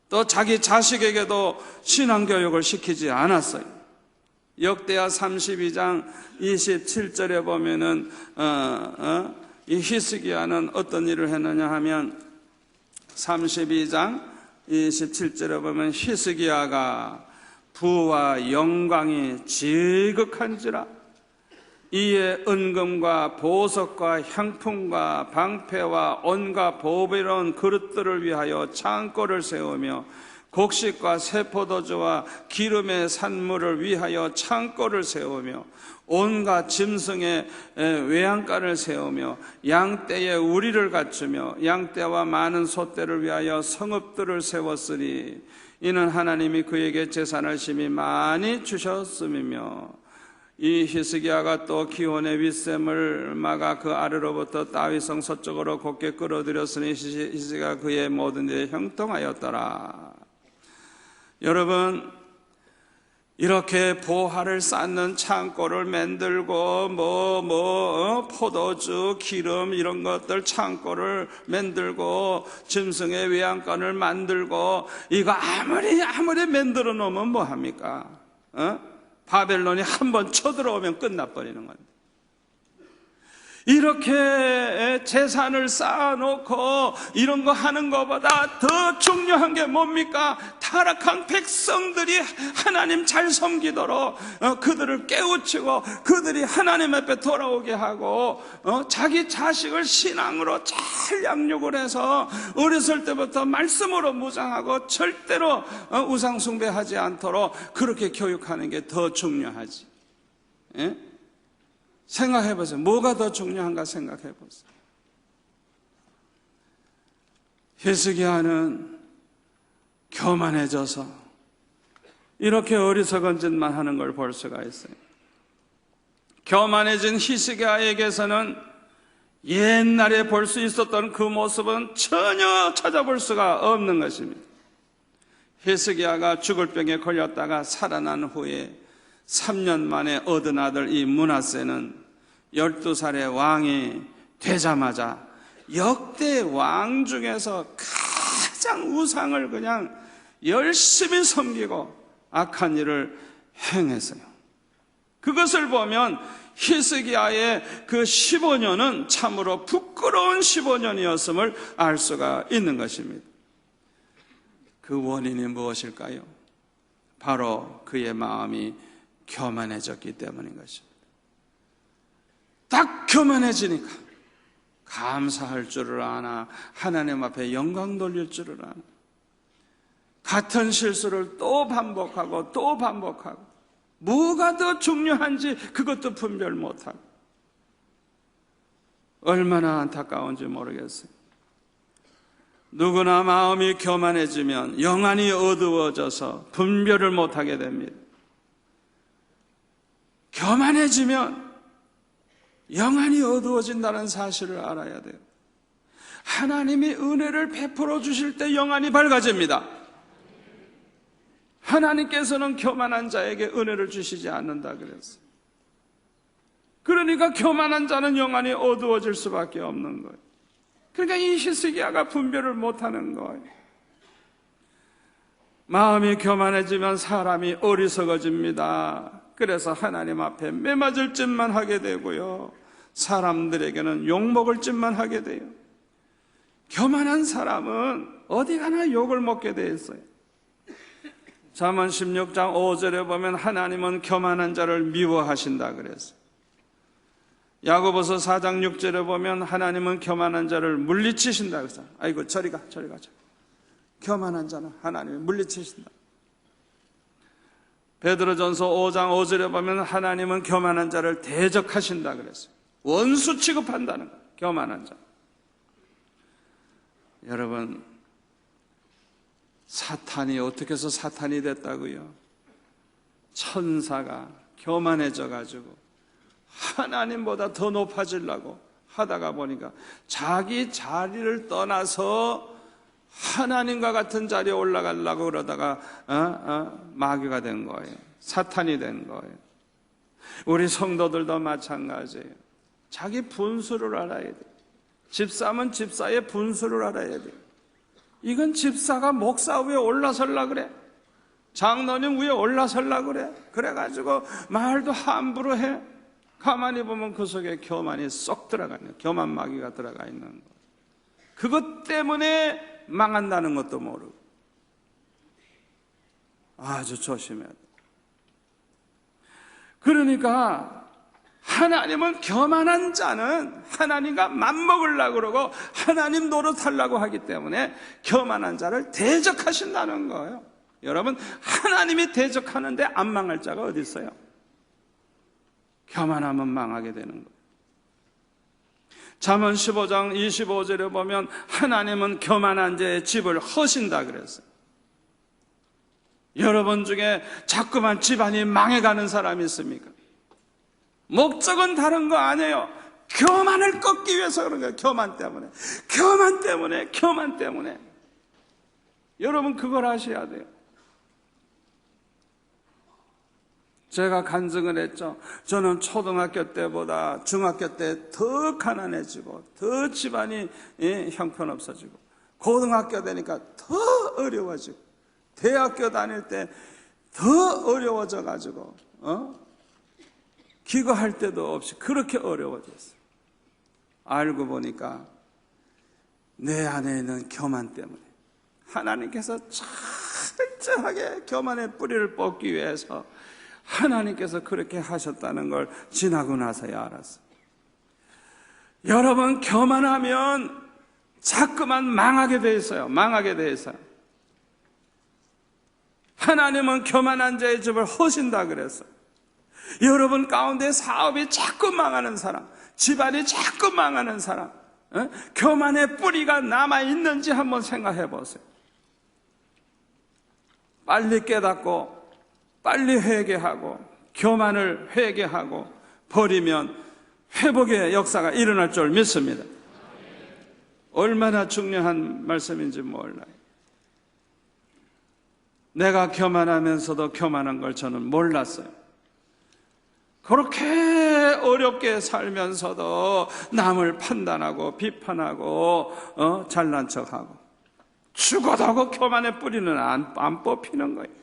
또 자기 자식에게도 신앙교육을 시키지 않았어요. 역대하 32장 27절에 보면은 이 히스기야는 어떤 일을 했느냐 하면, 32장 27절에 보면 히스기야가 부와 영광이 지극한지라 이에 은금과 보석과 향품과 방패와 온갖 보배로운 그릇들을 위하여 창고를 세우며 곡식과 새포도주와 기름의 산물을 위하여 창고를 세우며 온갖 짐승의 외양간을 세우며 양떼의 우리를 갖추며 양떼와 많은 소떼를 위하여 성읍들을 세웠으니 이는 하나님이 그에게 재산을 심히 많이 주셨음이며, 이 히스기야가 또 기온의 윗샘을 막아 그 아래로부터 다윗성 서쪽으로 곧게 끌어들였으니 히스기야가 그의 모든 일에 형통하였더라. 여러분, 이렇게 보화를 쌓는 창고를 만들고 포도주, 기름 이런 것들 창고를 만들고 짐승의 외양간을 만들고, 이거 아무리 만들어 놓으면 뭐합니까? 바벨론이 한번 쳐들어오면 끝나버리는 건데, 이렇게 재산을 쌓아놓고 이런 거 하는 것보다 더 중요한 게 뭡니까? 타락한 백성들이 하나님 잘 섬기도록 그들을 깨우치고 그들이 하나님 앞에 돌아오게 하고, 자기 자식을 신앙으로 잘 양육을 해서 어렸을 때부터 말씀으로 무장하고 절대로 우상 숭배하지 않도록 그렇게 교육하는 게 더 중요하지. 예? 생각해보세요. 뭐가 더 중요한가 생각해보세요. 히스기야는 교만해져서 이렇게 어리석은 짓만 하는 걸 볼 수가 있어요. 교만해진 히스기야에게서는 옛날에 볼 수 있었던 그 모습은 전혀 찾아볼 수가 없는 것입니다. 히스기야가 죽을 병에 걸렸다가 살아난 후에 3년 만에 얻은 아들 이 므낫세는 12살의 왕이 되자마자 역대 왕 중에서 가장 우상을 그냥 열심히 섬기고 악한 일을 행했어요. 그것을 보면 히스기야의 그 15년은 참으로 부끄러운 15년이었음을 알 수가 있는 것입니다. 그 원인이 무엇일까요? 바로 그의 마음이 교만해졌기 때문인 것입니다. 딱 교만해지니까 감사할 줄을 아나, 하나님 앞에 영광 돌릴 줄을 아나, 같은 실수를 또 반복하고 또 반복하고, 뭐가 더 중요한지 그것도 분별 못하고, 얼마나 안타까운지 모르겠어요. 누구나 마음이 교만해지면 영안이 어두워져서 분별을 못하게 됩니다. 교만해지면 영안이 어두워진다는 사실을 알아야 돼요. 하나님이 은혜를 베풀어 주실 때 영안이 밝아집니다. 하나님께서는 교만한 자에게 은혜를 주시지 않는다 그랬어요. 그러니까 교만한 자는 영안이 어두워질 수밖에 없는 거예요. 그러니까 이 히스기야가 분별을 못하는 거예요. 마음이 교만해지면 사람이 어리석어집니다. 그래서 하나님 앞에 매맞을 짓만 하게 되고요, 사람들에게는 욕먹을 짓만 하게 돼요. 교만한 사람은 어디 가나 욕을 먹게 돼 있어요. 잠언 16장 5절에 보면 하나님은 교만한 자를 미워하신다 그랬어요. 야고보서 4장 6절에 보면 하나님은 교만한 자를 물리치신다 그랬어요. 아이고 저리 가. 교만한 자는 하나님이 물리치신다. 베드로전서 5장 5절에 보면 하나님은 교만한 자를 대적하신다 그랬어요. 원수 취급한다는 거예요. 교만한 자. 여러분, 사탄이 어떻게 해서 사탄이 됐다고요? 천사가 교만해져 가지고 하나님보다 더 높아지려고 하다가 보니까 자기 자리를 떠나서 하나님과 같은 자리에 올라가려고 그러다가 마귀가 된 거예요. 사탄이 된 거예요. 우리 성도들도 마찬가지예요. 자기 분수를 알아야 돼요. 집사면 집사의 분수를 알아야 돼요. 이건 집사가 목사 위에 올라서려고 그래. 장로님 위에 올라서려고 그래. 그래가지고 말도 함부로 해. 가만히 보면 그 속에 교만이 쏙 들어가 있는, 교만 마귀가 들어가 있는 거예요. 그것 때문에 망한다는 것도 모르고. 아주 조심해야 돼. 그러니까 하나님은 교만한 자는 하나님과 맞먹으려고 그러고 하나님 노릇하려고 하기 때문에 교만한 자를 대적하신다는 거예요. 여러분, 하나님이 대적하는데 안 망할 자가 어디 있어요? 교만하면 망하게 되는 거예요. 잠언 15장 25절에 보면 하나님은 교만한 자의 집을 허신다 그랬어요. 여러분 중에 자꾸만 집안이 망해가는 사람이 있습니까? 목적은 다른 거 아니에요. 교만을 꺾기 위해서 그런 거예요. 교만 때문에. 여러분 그걸 아셔야 돼요. 제가 간증을 했죠. 저는 초등학교 때보다 중학교 때 더 가난해지고 더 집안이 형편없어지고 고등학교 되니까 더 어려워지고 대학교 다닐 때 더 어려워져 가지고 기거할 때도 없이 그렇게 어려워졌어요. 알고 보니까 내 안에 있는 교만 때문에 하나님께서 철저하게 교만의 뿌리를 뽑기 위해서 하나님께서 그렇게 하셨다는 걸 지나고 나서야 알았어요. 여러분, 교만하면 자꾸만 망하게 돼 있어요. 하나님은 교만한 자의 집을 허신다 그랬어요. 여러분 가운데 사업이 자꾸 망하는 사람, 집안이 자꾸 망하는 사람, 교만의 뿌리가 남아있는지 한번 생각해 보세요. 빨리 깨닫고 빨리 회개하고 교만을 회개하고 버리면 회복의 역사가 일어날 줄 믿습니다. 얼마나 중요한 말씀인지 몰라요. 내가 교만하면서도 교만한 걸 저는 몰랐어요. 그렇게 어렵게 살면서도 남을 판단하고 비판하고 잘난 척하고 죽어도 교만의 뿌리는 안 뽑히는 거예요.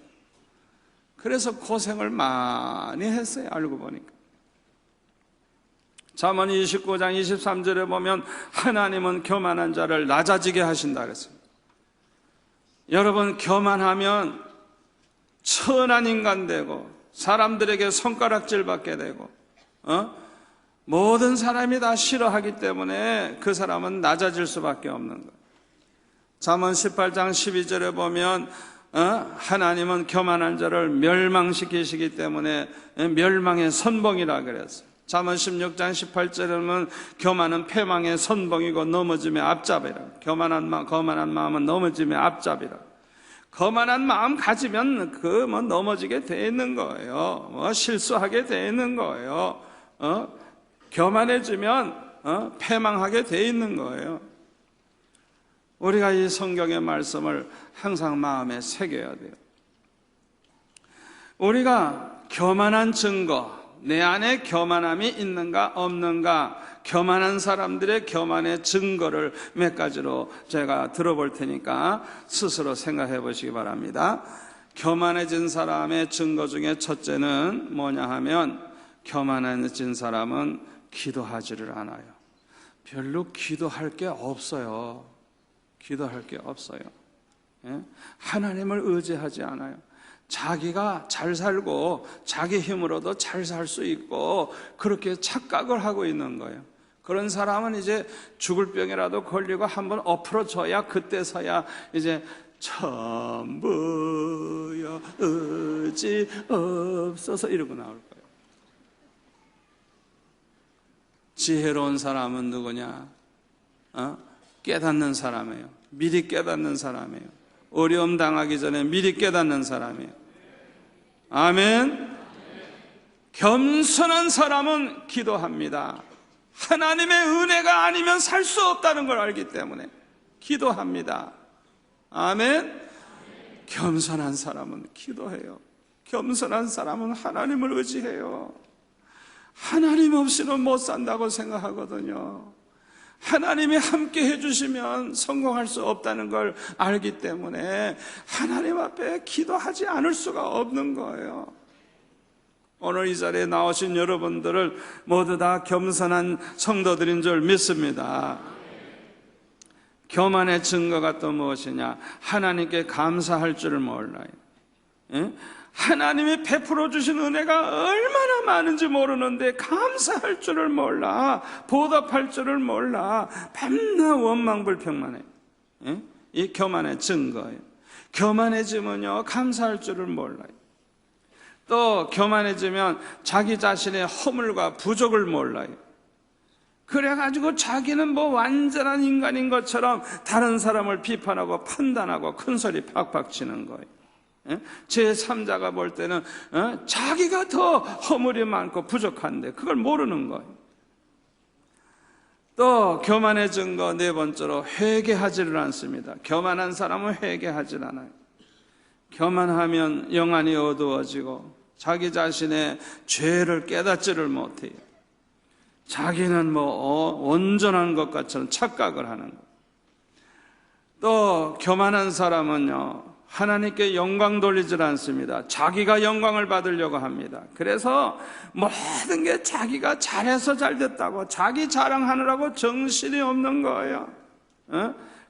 그래서 고생을 많이 했어요. 알고 보니까. 잠언 29장 23절에 보면 하나님은 교만한 자를 낮아지게 하신다 그랬습니다. 여러분, 교만하면 천한 인간 되고 사람들에게 손가락질 받게 되고 모든 사람이 다 싫어하기 때문에 그 사람은 낮아질 수밖에 없는 거예요. 잠언 18장 12절에 보면 하나님은 교만한 자를 멸망시키시기 때문에 멸망의 선봉이라 그랬어요. 잠언 16장 18절에는 교만은 패망의 선봉이고 넘어짐의 앞잡이라. 거만한 마음은 넘어짐의 앞잡이라. 거만한 마음 가지면 넘어지게 돼 있는 거예요. 실수하게 돼 있는 거예요. 교만해지면 패망하게 돼 있는 거예요. 우리가 이 성경의 말씀을 항상 마음에 새겨야 돼요. 우리가 교만한 증거, 내 안에 교만함이 있는가 없는가, 교만한 사람들의 교만의 증거를 몇 가지로 제가 들어볼 테니까 스스로 생각해 보시기 바랍니다. 교만해진 사람의 증거 중에 첫째는 뭐냐 하면, 교만해진 사람은 기도하지를 않아요. 별로 기도할 게 없어요. 기도할 게 없어요. 하나님을 의지하지 않아요. 자기가 잘 살고 자기 힘으로도 잘 살 수 있고 그렇게 착각을 하고 있는 거예요. 그런 사람은 이제 죽을 병이라도 걸리고 한번 엎어져야 그때서야 이제 전부여 의지 없어서 이러고 나올 거예요. 지혜로운 사람은 누구냐? 깨닫는 사람이에요. 미리 깨닫는 사람이에요. 어려움 당하기 전에 미리 깨닫는 사람이에요. 아멘. 겸손한 사람은 기도합니다. 하나님의 은혜가 아니면 살 수 없다는 걸 알기 때문에 기도합니다. 아멘. 겸손한 사람은 기도해요. 겸손한 사람은 하나님을 의지해요. 하나님 없이는 못 산다고 생각하거든요. 하나님이 함께 해주시면 성공할 수 없다는 걸 알기 때문에 하나님 앞에 기도하지 않을 수가 없는 거예요. 오늘 이 자리에 나오신 여러분들을 모두 다 겸손한 성도들인 줄 믿습니다. 교만의 증거가 또 무엇이냐? 하나님께 감사할 줄을 몰라요. 하나님이 베풀어 주신 은혜가 얼마나 많은지 모르는데 감사할 줄을 몰라, 보답할 줄을 몰라, 밤낮 원망불평만 해요. 이 교만의 증거예요. 교만해지면요, 감사할 줄을 몰라요. 또 교만해지면 자기 자신의 허물과 부족을 몰라요. 그래가지고 자기는 뭐 완전한 인간인 것처럼 다른 사람을 비판하고 판단하고 큰소리 팍팍 치는 거예요. 제3자가 볼 때는 자기가 더 허물이 많고 부족한데 그걸 모르는 거예요. 또 교만해진 거 네 번째로 회개하지를 않습니다. 교만한 사람은 회개하지 않아요. 교만하면 영안이 어두워지고 자기 자신의 죄를 깨닫지를 못해요. 자기는 온전한 것 같처럼 착각을 하는 거예요. 또 교만한 사람은요, 하나님께 영광 돌리질 않습니다. 자기가 영광을 받으려고 합니다. 그래서 모든 게 자기가 잘해서 잘 됐다고 자기 자랑하느라고 정신이 없는 거예요.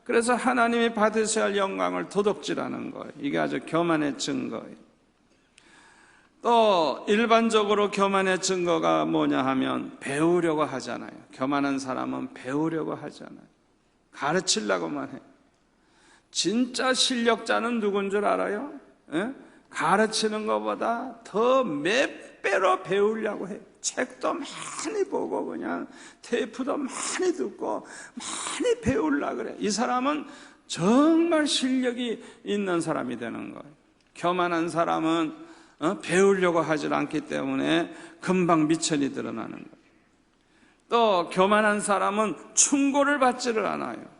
그래서 하나님이 받으셔야 할 영광을 도둑질하는 거예요. 이게 아주 교만의 증거예요. 또 일반적으로 교만의 증거가 뭐냐 하면 배우려고 하잖아요. 교만한 사람은 배우려고 하잖아요. 가르치려고만 해요. 진짜 실력자는 누군 줄 알아요? 가르치는 것보다 더 몇 배로 배우려고 해요. 책도 많이 보고 그냥 테이프도 많이 듣고 많이 배우려고 그래. 이 사람은 정말 실력이 있는 사람이 되는 거예요. 교만한 사람은 배우려고 하지 않기 때문에 금방 미천이 드러나는 거예요. 또 교만한 사람은 충고를 받지를 않아요.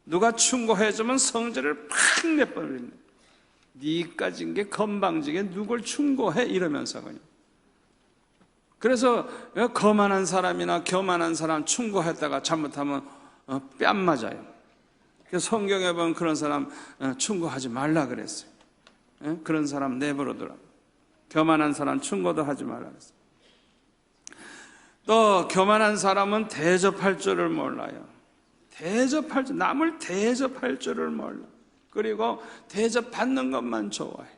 누가 충고해주면 성질을 팍 내버립니다. 니까진 게 건방지게 누굴 충고해 이러면서 그냥. 그래서 거만한 사람이나 교만한 사람 충고했다가 잘못하면 뺨 맞아요. 그래서 성경에 보면 그런 사람 충고하지 말라 그랬어요. 그런 사람 내버려두라. 교만한 사람 충고도 하지 말라 그랬어요. 또 교만한 사람은 대접할 줄을 몰라요. 대접할 줄, 남을 대접할 줄을 몰라. 그리고 대접받는 것만 좋아해.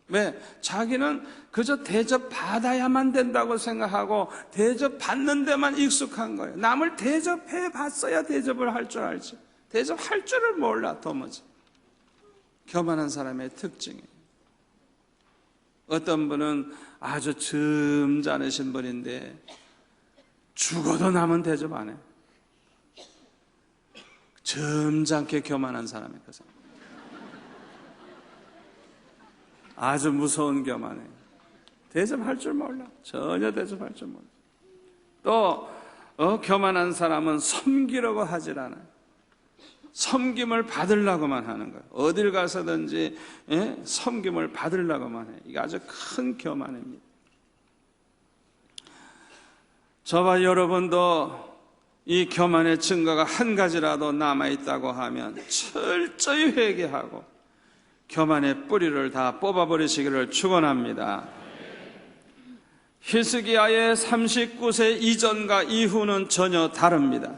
왜? 자기는 그저 대접받아야만 된다고 생각하고 대접받는 데만 익숙한 거예요. 남을 대접해 봤어야 대접을 할 줄 알지. 대접할 줄을 몰라 도무지. 교만한 사람의 특징이에요. 어떤 분은 아주 점잖으신 분인데 죽어도 남은 대접 안 해요. 점잖게 교만한 사람이 그 사람. 아주 무서운 교만이에요. 대접할 줄 몰라. 전혀 대접할 줄 몰라. 또 교만한 사람은 섬기려고 하질 않아요. 섬김을 받으려고만 하는 거예요. 어딜 가서든지 섬김을 받으려고만 해요. 이게 아주 큰 교만입니다. 저와 여러분도 이 교만의 증거가 한 가지라도 남아있다고 하면 철저히 회개하고 교만의 뿌리를 다 뽑아버리시기를 축원합니다. 히스기야의 39세 이전과 이후는 전혀 다릅니다.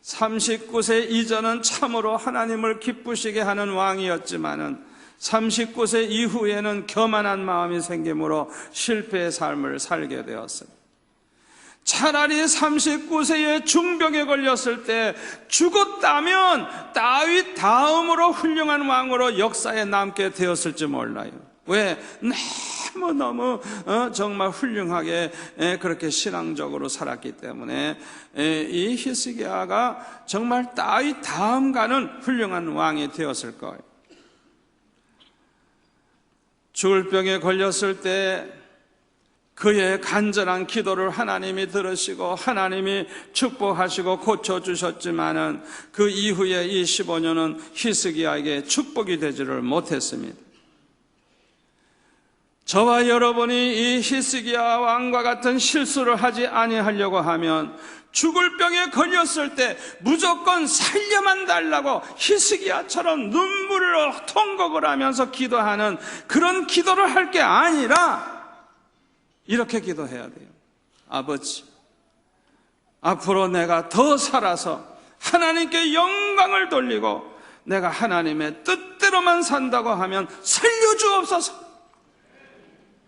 39세 이전은 참으로 하나님을 기쁘시게 하는 왕이었지만은 39세 이후에는 교만한 마음이 생기므로 실패의 삶을 살게 되었습니다. 차라리 39세의 중병에 걸렸을 때 죽었다면 다윗 다음으로 훌륭한 왕으로 역사에 남게 되었을지 몰라요. 왜? 너무 정말 훌륭하게 그렇게 신앙적으로 살았기 때문에 이 히스기야가 정말 다윗 다음 가는 훌륭한 왕이 되었을 거예요. 죽을 병에 걸렸을 때 그의 간절한 기도를 하나님이 들으시고 하나님이 축복하시고 고쳐주셨지만은 그 이후에 이 15년은 히스기야에게 축복이 되지를 못했습니다. 저와 여러분이 이 히스기야 왕과 같은 실수를 하지 아니하려고 하면 죽을 병에 걸렸을 때 무조건 살려만 달라고 히스기야처럼 눈물로 통곡을 하면서 기도하는 그런 기도를 할 게 아니라 이렇게 기도해야 돼요. 아버지, 앞으로 내가 더 살아서 하나님께 영광을 돌리고 내가 하나님의 뜻대로만 산다고 하면 살려주옵소서.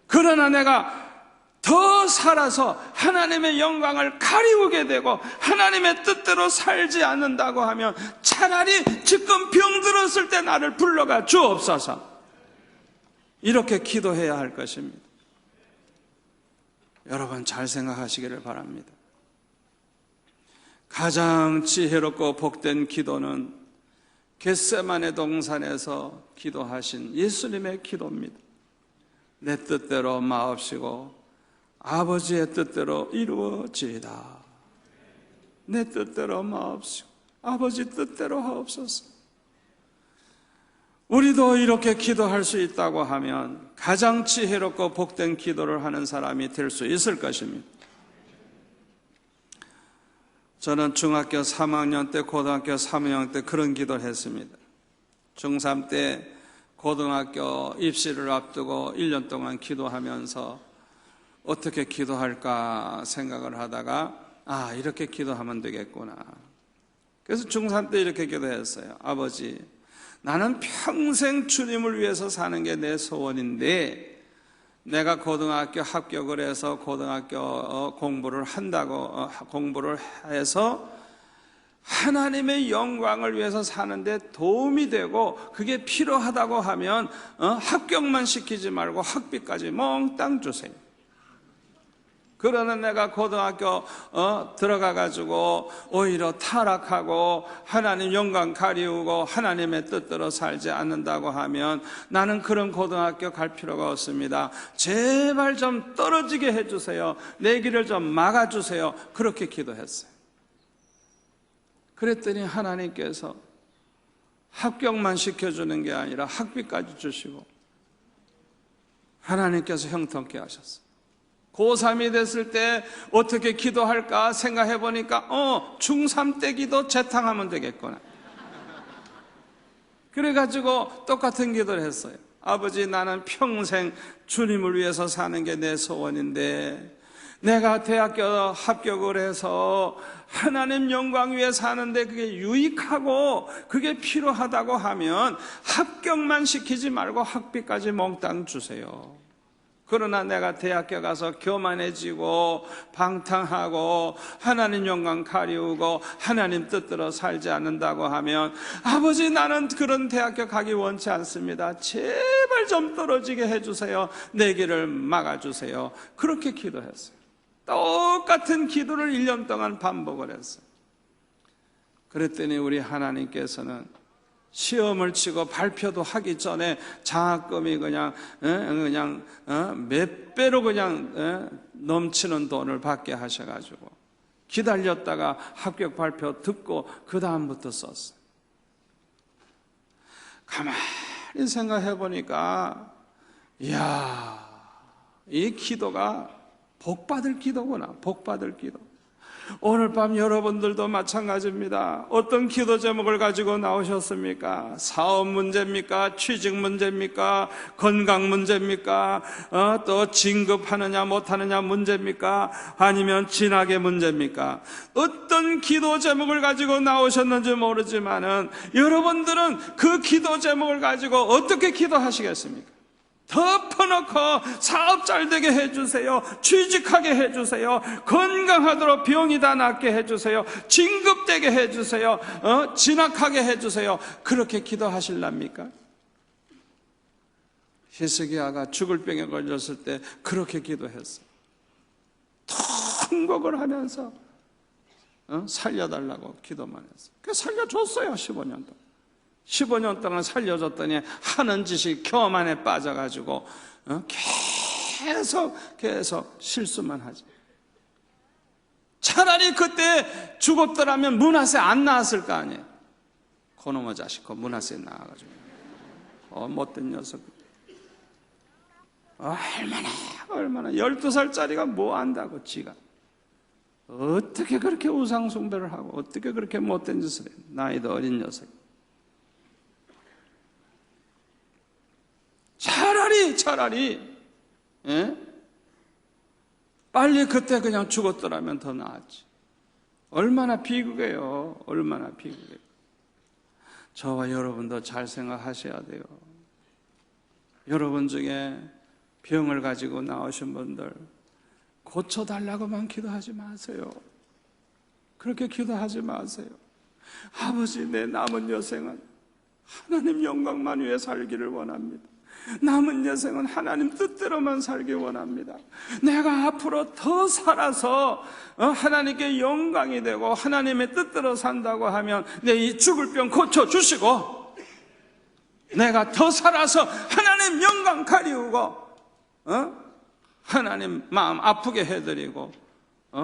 그러나 내가 더 살아서 하나님의 영광을 가리우게 되고 하나님의 뜻대로 살지 않는다고 하면 차라리 지금 병들었을 때 나를 불러가 주옵소서. 이렇게 기도해야 할 것입니다. 여러분 잘 생각하시기를 바랍니다. 가장 지혜롭고 복된 기도는 겟세마네 동산에서 기도하신 예수님의 기도입니다. 내 뜻대로 마옵시고 아버지의 뜻대로 이루어지이다. 내 뜻대로 마옵시고 아버지 뜻대로 하옵소서. 우리도 이렇게 기도할 수 있다고 하면 가장 지혜롭고 복된 기도를 하는 사람이 될 수 있을 것입니다. 저는 중학교 3학년 때, 고등학교 3학년 때 그런 기도를 했습니다. 중3 때 고등학교 입시를 앞두고 1년 동안 기도하면서 어떻게 기도할까 생각을 하다가 이렇게 기도하면 되겠구나. 그래서 중3 때 이렇게 기도했어요. 아버지, 나는 평생 주님을 위해서 사는 게 내 소원인데 내가 고등학교 합격을 해서 고등학교 공부를 해서 하나님의 영광을 위해서 사는데 도움이 되고 그게 필요하다고 하면 합격만 시키지 말고 학비까지 몽땅 주세요. 그러나 내가 고등학교 들어가가지고 오히려 타락하고 하나님 영광 가리우고 하나님의 뜻대로 살지 않는다고 하면 나는 그런 고등학교 갈 필요가 없습니다. 제발 좀 떨어지게 해주세요. 내 길을 좀 막아주세요. 그렇게 기도했어요. 그랬더니 하나님께서 합격만 시켜주는 게 아니라 학비까지 주시고 하나님께서 형통케 하셨어요. 고3이 됐을 때 어떻게 기도할까 생각해 보니까 중3 때 기도 재탕하면 되겠구나. 그래가지고 똑같은 기도를 했어요. 아버지, 나는 평생 주님을 위해서 사는 게 내 소원인데 내가 대학교 합격을 해서 하나님 영광 위에 사는데 그게 유익하고 그게 필요하다고 하면 합격만 시키지 말고 학비까지 몽땅 주세요. 그러나 내가 대학교 가서 교만해지고 방탕하고 하나님 영광 가리우고 하나님 뜻대로 살지 않는다고 하면 아버지, 나는 그런 대학교 가기 원치 않습니다. 제발 좀 떨어지게 해주세요. 내 길을 막아주세요. 그렇게 기도했어요. 똑같은 기도를 1년 동안 반복을 했어요. 그랬더니 우리 하나님께서는 시험을 치고 발표도 하기 전에 장학금이 그냥 몇 배로 그냥 넘치는 돈을 받게 하셔가지고 기다렸다가 합격 발표 듣고 그 다음부터 썼어요. 가만히 생각해 보니까 이야, 이 기도가 복받을 기도구나. 복받을 기도. 오늘 밤 여러분들도 마찬가지입니다. 어떤 기도 제목을 가지고 나오셨습니까? 사업 문제입니까? 취직 문제입니까? 건강 문제입니까? 또 진급하느냐 못하느냐 문제입니까? 아니면 진학의 문제입니까? 어떤 기도 제목을 가지고 나오셨는지 모르지만은 여러분들은 그 기도 제목을 가지고 어떻게 기도하시겠습니까? 덮어놓고 사업 잘 되게 해주세요. 취직하게 해주세요. 건강하도록 병이 다 낫게 해주세요. 진급되게 해주세요. 진학하게 해주세요. 그렇게 기도하실랍니까? 히스기야가 죽을 병에 걸렸을 때 그렇게 기도했어요. 통곡을 하면서 살려달라고 기도만 했어요. 그래서 살려줬어요. 15년 동안. 15년 동안 살려줬더니 하는 짓이 교만에 빠져가지고 계속 실수만 하지. 차라리 그때 죽었더라면 므낫세 안 나왔을 거 아니에요. 그놈의 자식, 그 므낫세 나와가지고 못된 녀석. 얼마나 12살짜리가 뭐 안다고 지가. 어떻게 그렇게 우상숭배를 하고 어떻게 그렇게 못된 짓을 해. 나이도 어린 녀석. 차라리 빨리 그때 그냥 죽었더라면 더 나았지. 얼마나 비극해요. 얼마나 비극해요. 저와 여러분도 잘 생각하셔야 돼요. 여러분 중에 병을 가지고 나오신 분들 고쳐달라고만 기도하지 마세요. 그렇게 기도하지 마세요. 아버지, 내 남은 여생은 하나님 영광만 위해 살기를 원합니다. 남은 여생은 하나님 뜻대로만 살기 원합니다. 내가 앞으로 더 살아서 하나님께 영광이 되고 하나님의 뜻대로 산다고 하면 내 이 죽을 병 고쳐주시고, 내가 더 살아서 하나님 영광 가리우고 하나님 마음 아프게 해드리고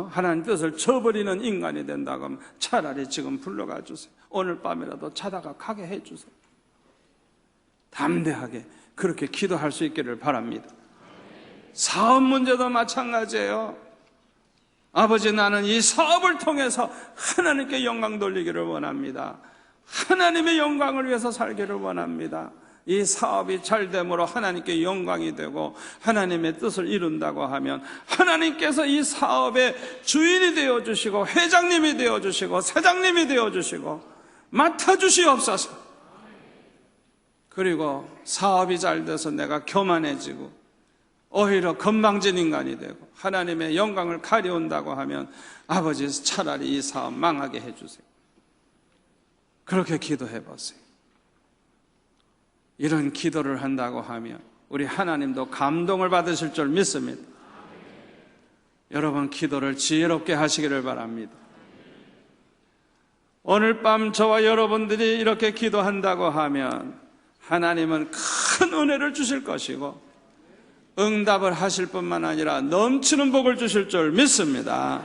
하나님 뜻을 저버리는 인간이 된다고 하면 차라리 지금 불러가 주세요. 오늘 밤이라도 자다가 가게 해주세요. 담대하게 그렇게 기도할 수 있기를 바랍니다. 사업 문제도 마찬가지예요. 아버지, 나는 이 사업을 통해서 하나님께 영광 돌리기를 원합니다. 하나님의 영광을 위해서 살기를 원합니다. 이 사업이 잘 됨으로 하나님께 영광이 되고 하나님의 뜻을 이룬다고 하면 하나님께서 이 사업의 주인이 되어주시고 회장님이 되어주시고 사장님이 되어주시고 맡아주시옵소서. 그리고 사업이 잘 돼서 내가 교만해지고 오히려 건방진 인간이 되고 하나님의 영광을 가려운다고 하면 아버지, 차라리 이 사업 망하게 해주세요. 그렇게 기도해 보세요. 이런 기도를 한다고 하면 우리 하나님도 감동을 받으실 줄 믿습니다. 여러분, 기도를 지혜롭게 하시기를 바랍니다. 오늘 밤 저와 여러분들이 이렇게 기도한다고 하면 하나님은 큰 은혜를 주실 것이고 응답을 하실 뿐만 아니라 넘치는 복을 주실 줄 믿습니다.